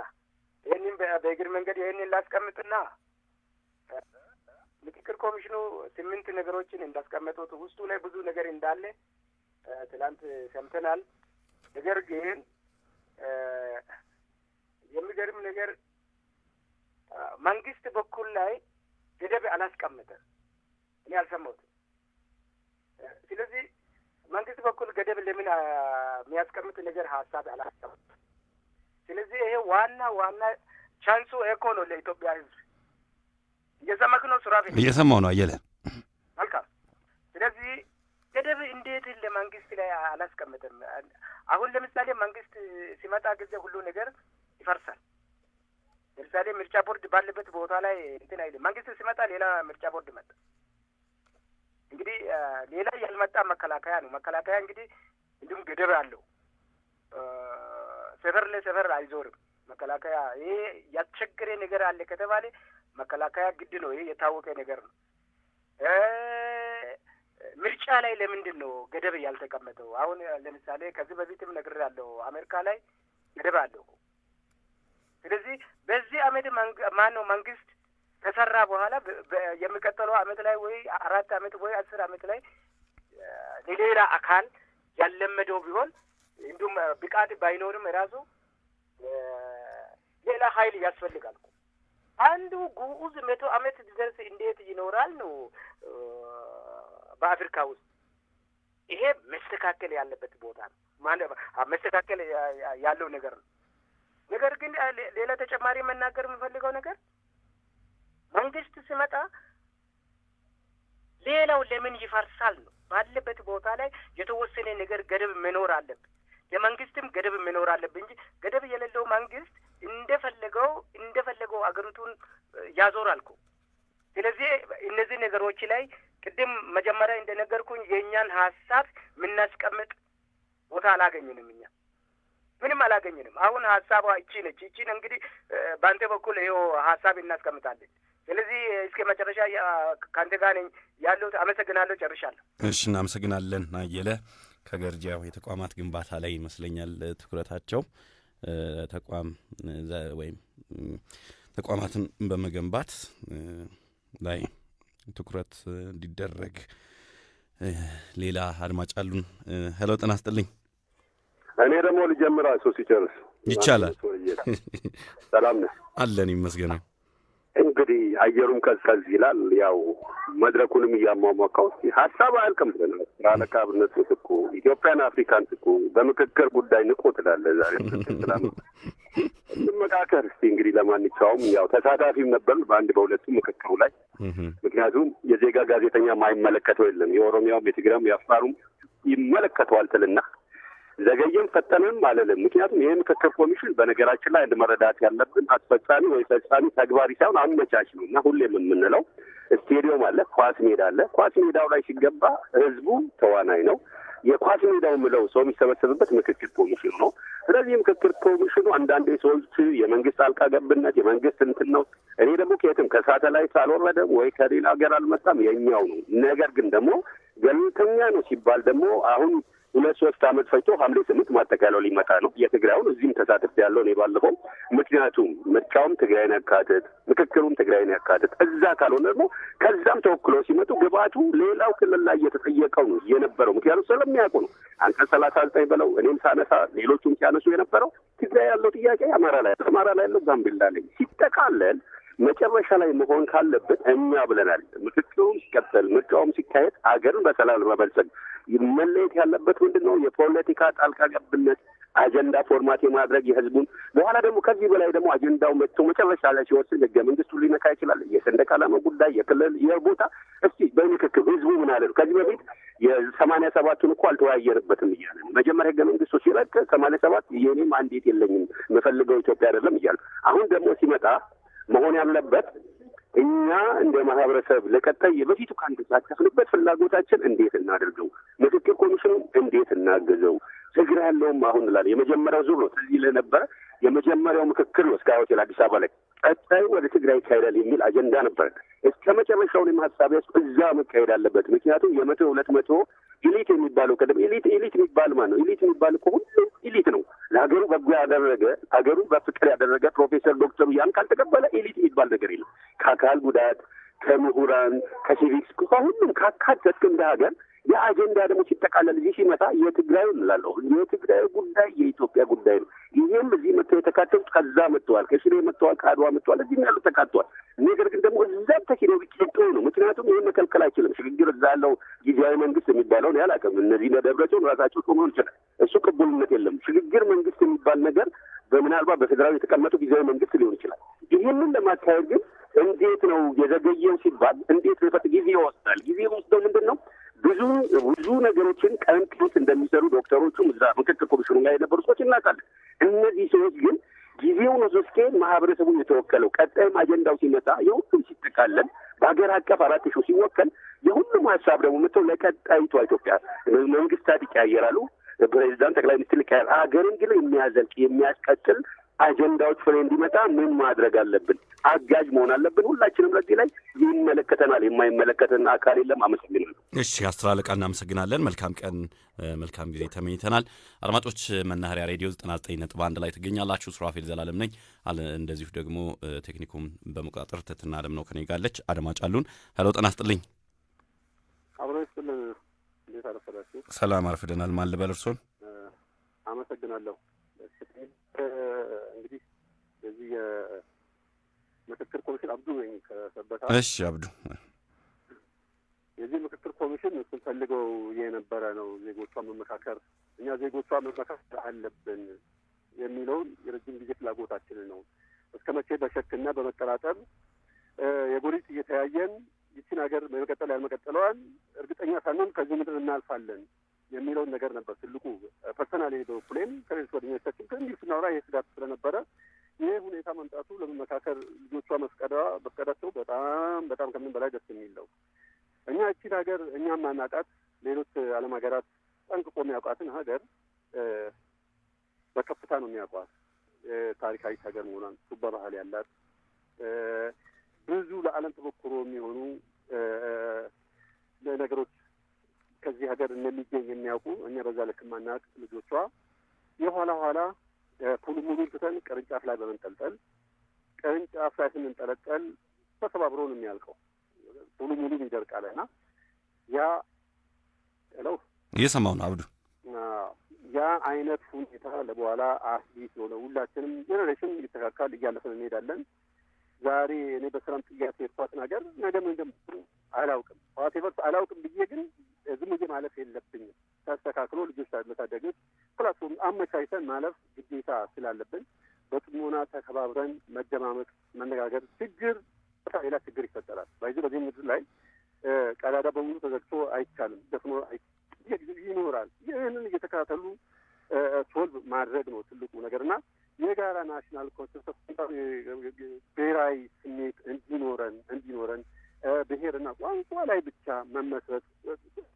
ይህንን በእግር መንገድ ይህንን ላስቀምጥና ምክክር ኮሚሽኑ 8 ነገሮችን እንዳስቀመጡት ውስጡ ላይ ብዙ ነገር እንዳለ ትላንት ሰምተናል። ነገር ግን የሚገርም ነገር መንግስት በኩል ላይ ገደብ አላስቀመጠም። እኔ አልሰማሁትም። ስለዚህ መንግስት በኩል ገደብ ለምን የሚያስቀምጥ ነገር ሀሳብ አላስቀመጠም? ስለዚህ ይሄ ዋና ቻንሱ እኮ ነው ለኢትዮጵያ ሕዝብ። እየሰማክ ነው ሱራፌ? እየሰማሁ ነው አየለ። መልካም። ስለዚህ ገደብ እንዴት ለመንግስት ላይ አላስቀምጥም? አሁን ለምሳሌ መንግስት ሲመጣ ጊዜ ሁሉ ነገር ይፈርሳል። ለምሳሌ ምርጫ ቦርድ ባለበት ቦታ ላይ እንትን አይልም። መንግስት ሲመጣ ሌላ ምርጫ ቦርድ መጣ። እንግዲህ ሌላ ያልመጣ መከላከያ ነው። መከላከያ እንግዲህ እንዲሁም ገደብ አለው። ሰፈር ለሰፈር አይዞርም መከላከያ። ይሄ ያስቸገረ ነገር አለ ከተባለ መከላከያ ግድ ነው። ይሄ የታወቀ ነገር ነው። ምርጫ ላይ ለምንድን ነው ገደብ ያልተቀመጠው? አሁን ለምሳሌ ከዚህ በፊትም ነግሬያለሁ፣ አሜሪካ ላይ ገደብ አለው። ስለዚህ በዚህ አመት ማነው መንግስት ከሰራ በኋላ የሚቀጥለው አመት ላይ ወይ 4 አመት ወይ 10 አመት ላይ ለሌላ አካል ያለመደው ቢሆን እንዲሁም ብቃት ባይኖርም ራሱ ሌላ ኃይል ያስፈልጋል። አንዱ ጉዑዝ 100 አመት ድረስ እንዴት ይኖራል ነው በአፍሪካ ውስጥ። ይሄ መስተካከል ያለበት ቦታ ነው። ማለት መስተካከል ያለው ነገር ነው። ነገር ግን ሌላ ተጨማሪ መናገር የምፈልገው ነገር መንግስት ሲመጣ ሌላው ለምን ይፈርሳል ነው። ባለበት ቦታ ላይ የተወሰነ ነገር ገደብ መኖር አለበት። የመንግስትም ገደብ መኖር አለበት እንጂ ገደብ የሌለው መንግስት እንደፈለገው አገሪቱን ያዞራል እኮ። ስለዚህ እነዚህ ነገሮች ላይ ቅድም መጀመሪያ እንደነገርኩኝ የእኛን ሀሳብ የምናስቀምጥ ቦታ አላገኝንም። እኛ ምንም አላገኝንም። አሁን ሀሳቧ እቺ ነች። እቺን እንግዲህ በአንተ በኩል ይኸው ሀሳብ እናስቀምጣለን። ስለዚህ እስከ መጨረሻ ከአንተ ጋር ነኝ ያለሁት። አመሰግናለሁ። ጨርሻለሁ። እሺ፣ እናመሰግናለን አየለ ከገርጂያው የተቋማት ግንባታ ላይ ይመስለኛል ትኩረታቸው ተቋም ወይም ተቋማትን በመገንባት ላይ ትኩረት እንዲደረግ ሌላ አድማጭ አሉን። ሄሎ ጤና ይስጥልኝ። እኔ ደግሞ ልጀምር እሱ ሲጨርስ ይቻላል። ሰላም ነህ? አለን ይመስገን። እንግዲህ አየሩም ቀዝቀዝ ይላል። ያው መድረኩንም እያሟሟቀው ሀሳብ አያልቅም ብለናል። ስራለቃ አብነት እኮ ኢትዮጵያን አፍሪካን እኮ በምክክር ጉዳይ ንቆ ትላለህ። ዛሬ እንመካከር እስቲ እንግዲህ ለማንኛውም ያው ተሳታፊም ነበር በአንድ በሁለቱ ምክክሩ ላይ። ምክንያቱም የዜጋ ጋዜጠኛ ማይመለከተው የለም። የኦሮሚያውም የትግራይም የአፋሩም ይመለከተዋል ትልና ዘገየም ፈጠንም አለለም። ምክንያቱም ይሄ ምክክር ኮሚሽን በነገራችን ላይ አንድ መረዳት ያለብን አስፈጻሚ ወይ ፈጻሚ ተግባሪ ሳይሆን አመቻች ነው እና ሁሌም የምንለው ስቴዲየም አለ፣ ኳስ ሜዳ አለ። ኳስ ሜዳው ላይ ሲገባ ህዝቡ ተዋናይ ነው። የኳስ ሜዳው ምለው ሰው የሚሰበሰብበት ምክክር ኮሚሽኑ ነው። ስለዚህ ምክክር ኮሚሽኑ አንዳንዴ ሰዎች የመንግስት ጣልቃ ገብነት የመንግስት እንትን ነው። እኔ ደግሞ ከየትም ከሳተላይት አልወረደም ወይ ከሌላ ሀገር አልመጣም፣ የኛው ነው። ነገር ግን ደግሞ ገለልተኛ ነው ሲባል ደግሞ አሁን 2-3 ዓመት ፈጅቶ ሐምሌ 8 ማጠቃለያው ሊመጣ ነው። የትግራዩን እዚህም ተሳትፍ ያለው ነው ባለፈው። ምክንያቱም ምርጫውም ትግራይን ያካትት ምክክሩም ትግራይን ያካትት እዛ ካልሆነ ደግሞ ከዛም ተወክሎ ሲመጡ ግባቱ ሌላው ክልል ላይ እየተጠየቀው ነው የነበረው። ምክንያቱም ስለሚያውቁ ነው። አንቀጽ 39 በለው እኔም ሳነሳ ሌሎቹም ሲያነሱ የነበረው ትግራይ ያለው ጥያቄ አማራ ላይ ያለው ጋምቤላ ላይ ሲጠቃለል መጨረሻ ላይ መሆን ካለበት እኛ ብለናል። ምክክሩም ሲቀጥል ምርጫውም ሲካሄድ አገርን በሰላም ለመበልጸግ መለየት ያለበት ምንድን ነው? የፖለቲካ ጣልቃ ገብነት አጀንዳ ፎርማት የማድረግ የህዝቡን በኋላ ደግሞ ከዚህ በላይ ደግሞ አጀንዳው መጥቶ መጨረሻ ላይ ሲወስን ህገ መንግስቱን ሊነካ ይችላል። የሰንደቅ ዓላማ ጉዳይ የክልል የቦታ እስቲ በምክክር ህዝቡ ምን አለ ነው? ከዚህ በፊት የ87ቱን እኮ አልተወያየንበትም እያለ መጀመሪያ ህገ መንግስቱ ሲረቅ 87 የኔም አንዴት የለኝም የምፈልገው ኢትዮጵያ አይደለም እያለ አሁን ደግሞ ሲመጣ መሆን ያለበት እኛ እንደ ማህበረሰብ ለቀጣይ በፊቱ ካንተሳተፍንበት ፍላጎታችን እንዴት እናደርገው፣ ምክክር ኮሚሽኑ እንዴት እናገዘው። ትግራይ ያለውም አሁን እንላለን የመጀመሪያው ዙር ነው ስለዚህ ለነበረ የመጀመሪያው ምክክር ነው ስካይ ሆቴል አዲስ አበባ ላይ ቀጣዩ ወደ ትግራይ ይካሄዳል የሚል አጀንዳ ነበር። እስከ መጨረሻውን የማሳቢያ እዛ መካሄድ አለበት። ምክንያቱም 100-200 ኢሊት የሚባለው ቀደም ኢሊት የሚባል ማለት ነው። ኢሊት የሚባል እኮ ሁሉም ኢሊት ነው። ለሀገሩ በጎ ያደረገ ሀገሩ በፍቅር ያደረገ ፕሮፌሰር ዶክተሩ ያን ካልተቀበለ ኢሊት የሚባል ነገር የለም። ከአካል ጉዳት ከምሁራን ከሲቪክስ ከሁሉም ካካተትክ እንደ ሀገር የአጀንዳ ደግሞ ሲጠቃለል እዚህ ሲመጣ የትግራዩ እንላለሁ። የትግራዩ ጉዳይ የኢትዮጵያ ጉዳይ ነው። ይህም እዚህ መጥተው የተካተቱት ከዛ መጥተዋል፣ ከሽሬ መጥተዋል፣ ከአድዋ መጥተዋል፣ እዚህም ያሉ ተካተዋል። ነገር ግን ደግሞ እዛም ተኪደው ቢቀጡ ነው። ምክንያቱም ይህን መከልከል አይችልም። ሽግግር እዛ ያለው ጊዜያዊ መንግስት የሚባለውን ያላቅም እነዚህ ለደብረቸውን ራሳቸው ጾመሆን ይችላል። እሱ ቅቡልነት የለም። ሽግግር መንግስት የሚባል ነገር በምናልባት በፌዴራል የተቀመጡ ጊዜያዊ መንግስት ሊሆን ይችላል። ይህንን ለማካሄድ ግን እንዴት ነው የዘገየው ሲባል እንዴት ነው ጊዜ ይወስዳል። ጊዜ ወስደው ምንድን ነው ብዙ ነገሮችን ቀን ከሌት እንደሚሰሩ ዶክተሮቹም እዛ ምክክር ኮሚሽኑ ላይ የነበሩ ሰዎች እናውቃለን። እነዚህ ሰዎች ግን ጊዜውን ወስዶ ማህበረሰቡ የተወከለው ቀጣይም አጀንዳው ሲመጣ የሁሉም ሲጠቃለል በሀገር አቀፍ 4 ሺህ ሲወከል የሁሉም ሀሳብ ደግሞ መጥተው ለቀጣይቷ ኢትዮጵያ መንግስታት ይቀያየራሉ። ፕሬዚዳንት ጠቅላይ ሚኒስትር ይቀያል። ሀገርን ግን የሚያዘልቅ የሚያስቀጥል አጀንዳዎች ፍሬ እንዲመጣ ምን ማድረግ አለብን? አጋዥ መሆን አለብን። ሁላችንም ለዚህ ላይ ይመለከተናል። የማይመለከተን አካል የለም። አመሰግናለሁ። እሺ፣ አስር አለቃ እናመሰግናለን። መልካም ቀን፣ መልካም ጊዜ ተመኝተናል። አድማጮች፣ መናኸሪያ ሬዲዮ 99.1 ላይ ትገኛላችሁ። ሱራፌል ዘላለም ነኝ። እንደዚሁ ደግሞ ቴክኒኩም በመቆጣጠር ትትና አለም ነው ከኔ ጋር አለች። አድማጭ አሉን። ሄሎ፣ ጤና ይስጥልኝ። አብሮ ይስጥልን። እንዴት አረፈዳችሁ? ሰላም አርፍደናል። ማን ልበል እርሶን? አመሰግናለሁ። እንግዲህ በዚህ የምክክር ኮሚሽን አብዱ ነኝ ከሰበታ። እሺ አብዱ፣ የዚህ ምክክር ኮሚሽን ስንፈልገው የነበረ ነው። ዜጎቿን መመካከር እኛ ዜጎቿን መመካከር አለብን የሚለውን የረጅም ጊዜ ፍላጎታችንን ነው። እስከ መቼ በሸክና በመጠራጠር የጎሪጥ እየተያየን ይችን ሀገር በመቀጠል ያልመቀጠለዋን እርግጠኛ ሳንሆን ከዚህ ምድር እናልፋለን የሚለውን ነገር ነበር ትልቁ። ፐርሰናሊ በኩሌም ከሌሎች ጓደኞቻችን ከእንዲሁ ስናወራ ይህ ስጋት ስለነበረ ይህ ሁኔታ መምጣቱ ለመመካከር ልጆቿ መፍቀዳቸው በጣም ከምን በላይ ደስ የሚል ነው። እኛ እቺን ሀገር እኛም ማናቃት ሌሎች ዓለም ሀገራት ጠንቅቆ የሚያውቋትን ሀገር በከፍታ ነው የሚያውቋት። ታሪካዊት ሀገር መሆኗን ቱባ ባህል ያላት ብዙ ለዓለም ተሞክሮ የሚሆኑ ነገሮች ከዚህ ሀገር እንደሚገኝ የሚያውቁ እኛ በዛ ልክ ማናቅ ልጆቿ የኋላ ሙሉን ትተን ቅርንጫፍ ላይ በመንጠልጠል ቅርንጫፍ ላይ ስንንጠለጠል ተሰባብሮ ነው የሚያልቀው። ሙሉ ይደርቃል እና ያ ለው እየሰማሁ ነው አብዱ። ያ አይነት ሁኔታ ለበኋላ አስጊ ስለሆነ ሁላችንም ጀኔሬሽን እየተካካል እያለፈን እንሄዳለን። ዛሬ እኔ በሰላም ጥያቄ የኳት ነገር ነገ ምን እንደምትሆን አላውቅም። ዋቴቨር አላውቅም ብዬ ግን ዝም ብዬ ማለፍ የለብኝም። ተስተካክሎ ልጆች መታደጎች ፕላትፎርም አመቻችተን ማለፍ ግዴታ ስላለብን በጥሞና ተከባብረን መደማመጥ፣ መነጋገር ችግር ሌላ ችግር ይፈጠራል። በዚህ ምድር ላይ ቀዳዳ በሙሉ ተዘግቶ አይቻልም። ደፍኖ ይኖራል። ይህንን እየተከታተሉ ሶልቭ ማድረግ ነው ትልቁ ነገርና የጋራ ናሽናል ኮንሰፕት ብሔራዊ ስሜት እንዲኖረን ብሔርና ቋንቋ ላይ ብቻ መመስረት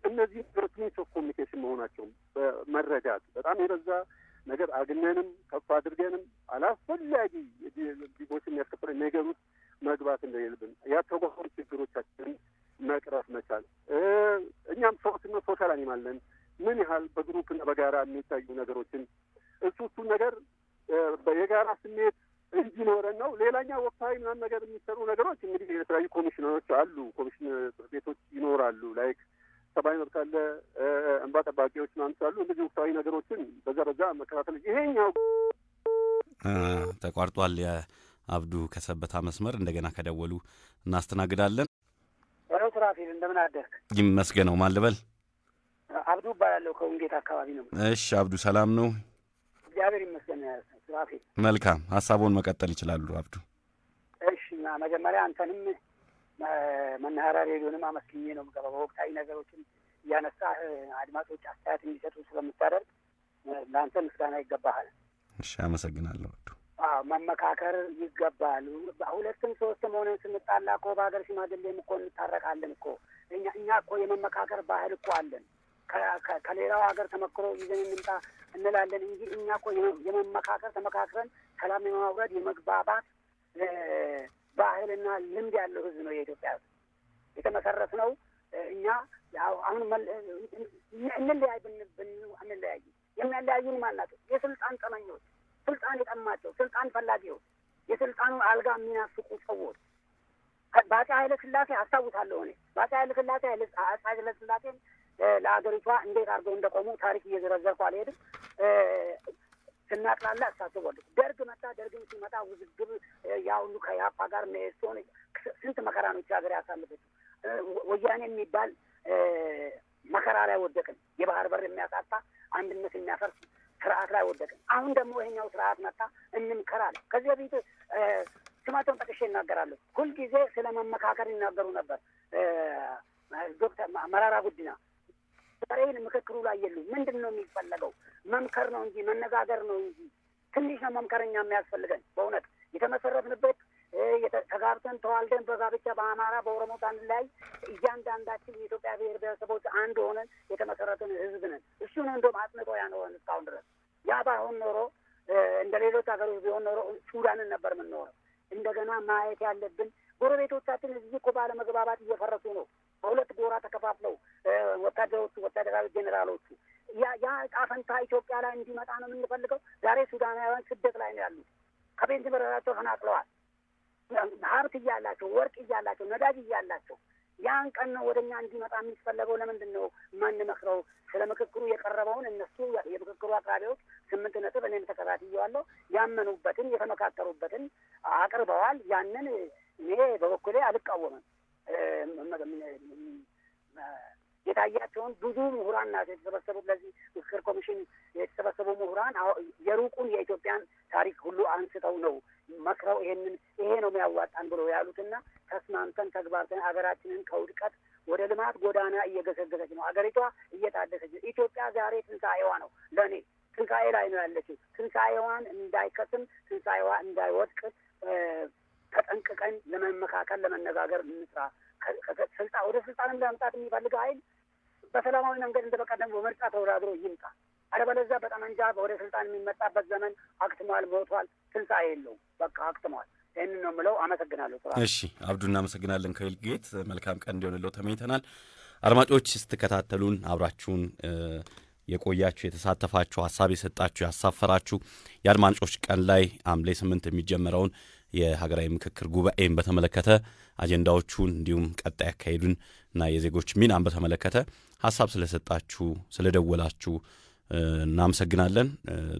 እነዚህ ነገሮች ሚንስ ኦፍ ኮሚኒኬሽን መሆናቸውም መረዳት በጣም የበዛ ነገር አግነንም ከፍ አድርገንም አላስፈላጊ ዲቦች የሚያስከፍል ነገር ውስጥ መግባት እንደሌለብን ያተጓጉ ችግሮቻችንን መቅረፍ መቻል እኛም ሰዎችና ሶሻል አኒማል ነን። ምን ያህል በግሩፕና በጋራ የሚታዩ ነገሮችን እሱን ነገር የጋራ ስሜት እንዲኖረን ነው። ሌላኛው ወቅታዊ ምናምን ነገር የሚሰሩ ነገሮች እንግዲህ የተለያዩ ኮሚሽነሮች አሉ፣ ኮሚሽን ቤቶች ይኖራሉ። ላይክ ሰብአዊ መብት አለ፣ እንባ ጠባቂዎች ምናምን አሉ። እንደዚህ ወቅታዊ ነገሮችን በዛ መከታተል ይሄኛው ተቋርጧል። የአብዱ ከሰበታ መስመር እንደገና ከደወሉ እናስተናግዳለን። ሱራፊል እንደምን አደርክ? ይመስገነው። ማን ልበል? አብዱ እባላለሁ ከውንጌት አካባቢ ነው። እሺ አብዱ ሰላም ነው? እግዚአብሔር ይመስገን ሱራፊል። መልካም ሀሳቡን መቀጠል ይችላሉ አብዱ። እሺ እና መጀመሪያ አንተንም መናኸሪያ ሬዲዮንም አመስግኜ ነው የምገባው። በወቅታዊ ነገሮችን እያነሳህ አድማጮች አስተያየት እንዲሰጡ ስለምታደርግ ለአንተ ምስጋና ይገባሃል። እሺ አመሰግናለሁ አብዱ። መመካከር ይገባል። ሁለትም ሶስትም ሆነን ስንጣላ እኮ በሀገር ሽማግሌም እኮ እንታረቃለን እኮ እኛ እኮ የመመካከር ባህል እኮ አለን። ከሌላው ሀገር ተመክሮ ይዘን እንምጣ እንላለን እንጂ እኛ እኮ የመመካከር ተመካክረን ሰላም የማውረድ የመግባባት ባህልና ልምድ ያለው ህዝብ ነው የኢትዮጵያ ህዝብ። የተመሰረት ነው እኛ አሁን እንለያይ አንለያይ። የሚያለያዩን ማን ናቸው? የስልጣን ጠመኞች፣ ስልጣን የጠማቸው፣ ስልጣን ፈላጊዎች፣ የስልጣኑን አልጋ የሚናፍቁ ሰዎች። በአፄ ኃይለ ሥላሴ አስታውሳለሁ እኔ በአፄ ኃይለ ሥላሴ አፄ ኃይለ ሥላሴን ለአገሪቷ እንዴት አድርገው እንደቆሙ ታሪክ እየዘረዘርኩ አልሄድም። ስናቅላላ አሳስቧል። ደርግ መጣ። ደርግም ሲመጣ ውዝግብ ያሁሉ ከያፓ ጋር ሜሶን ስንት መከራ ነው ሀገር ያሳለፈች። ወያኔ የሚባል መከራ ላይ ወደቅን። የባህር በር የሚያሳጣ አንድነት የሚያፈርስ ስርዓት ላይ ወደቅን። አሁን ደግሞ ይሄኛው ስርዓት መጣ። እንምከራለን። ከዚህ በፊት ስማቸውን ጠቅሼ ይናገራሉ። ሁልጊዜ ስለ መመካከር ይናገሩ ነበር። ዶክተር መራራ ጉዲና ዛሬን ምክክሩ ላይ የሉም። ምንድን ነው የሚፈለገው? መምከር ነው እንጂ መነጋገር ነው እንጂ ትንሽ ነው መምከረኛ የሚያስፈልገን። በእውነት የተመሰረትንበት ተጋብተን ተዋልደን በጋብቻ በአማራ በኦሮሞ ሳንለያይ እያንዳንዳችን የኢትዮጵያ ብሔር ብሔረሰቦች አንድ ሆነን የተመሰረትን ህዝብ ነን። እሱ ነው እንደውም አጽንቶ ያኖረን እስካሁን ድረስ። ያ ባይሆን ኖሮ እንደ ሌሎች ሀገሮች ቢሆን ኖሮ ሱዳንን ነበር የምንኖረው። እንደገና ማየት ያለብን ጎረቤቶቻችን እዚህ እኮ ባለመግባባት እየፈረሱ ነው። በሁለት ጎራ ተከፋፍለው ወታደሮቹ፣ ወታደራዊ ጄኔራሎቹ ያ ዕጣ ፈንታ ኢትዮጵያ ላይ እንዲመጣ ነው የምንፈልገው። ዛሬ ሱዳናውያን ስደት ላይ ነው ያሉት። ከቤንች በረራቸው ተናቅለዋል። ሀብት እያላቸው፣ ወርቅ እያላቸው፣ ነዳጅ እያላቸው ያን ቀን ነው ወደ እኛ እንዲመጣ የሚፈለገው። ለምንድን ነው የማንመክረው? ስለ ምክክሩ የቀረበውን እነሱ የምክክሩ አቅራቢዎች 8 ነጥብ እኔም ተከታትየዋለሁ። ያመኑበትን የተመካከሩበትን አቅርበዋል። ያንን እኔ በበኩሌ አልቃወምም። የታያቸውን ብዙ ምሁራን ናቸው የተሰበሰቡት። ለዚህ ምክክር ኮሚሽን የተሰበሰቡ ምሁራን የሩቁን የኢትዮጵያን ታሪክ ሁሉ አንስተው ነው መክረው ይሄ ነው የሚያዋጣን ብሎ ያሉትና ተስማምተን ተግባርተን አገራችንን ከውድቀት ወደ ልማት ጎዳና እየገሰገሰች ነው። አገሪቷ እየታደሰች ነው። ኢትዮጵያ ዛሬ ትንሣኤዋ ነው። ለእኔ ትንሣኤ ላይ ነው ያለችው። ትንሣኤዋን እንዳይከስም፣ ትንሣኤዋ እንዳይወድቅ ተጠንቅቀን ለመመካከል ለመነጋገር እንስራ። ወደ ስልጣንም ለመምጣት የሚፈልግ ኃይል በሰላማዊ መንገድ እንደበቀደም በምርጫ ተወዳድሮ ይምጣ። አለበለዚያ በጠመንጃ ወደ ስልጣን የሚመጣበት ዘመን አክትሟል፣ ሞቷል። ትንሣኤ የለውም። በቃ አክትሟል። ይህንን ነው የምለው። አመሰግናለሁ። እሺ አብዱ፣ እናመሰግናለን። ከዊልጌት መልካም ቀን እንዲሆንለው ተመኝተናል። አድማጮች ስትከታተሉን አብራችሁን የቆያችሁ የተሳተፋችሁ፣ ሀሳብ የሰጣችሁ፣ ያሳፈራችሁ የአድማጮች ቀን ላይ ሐምሌ 8 የሚጀመረውን የሀገራዊ ምክክር ጉባኤን በተመለከተ አጀንዳዎቹን እንዲሁም ቀጣይ አካሄዱን እና የዜጎች ሚናን በተመለከተ ሐሳብ ስለሰጣችሁ ስለደወላችሁ እናመሰግናለን።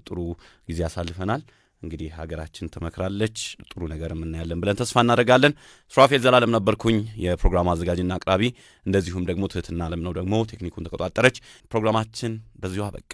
ጥሩ ጊዜ አሳልፈናል። እንግዲህ ሀገራችን ትመክራለች፣ ጥሩ ነገር እናያለን ብለን ተስፋ እናደርጋለን። ሱራፌል ዘላለም ነበርኩኝ የፕሮግራሙ አዘጋጅና አቅራቢ። እንደዚሁም ደግሞ ትህትና አለም ነው ደግሞ ቴክኒኩን ተቆጣጠረች። ፕሮግራማችን በዚሁ አበቃ።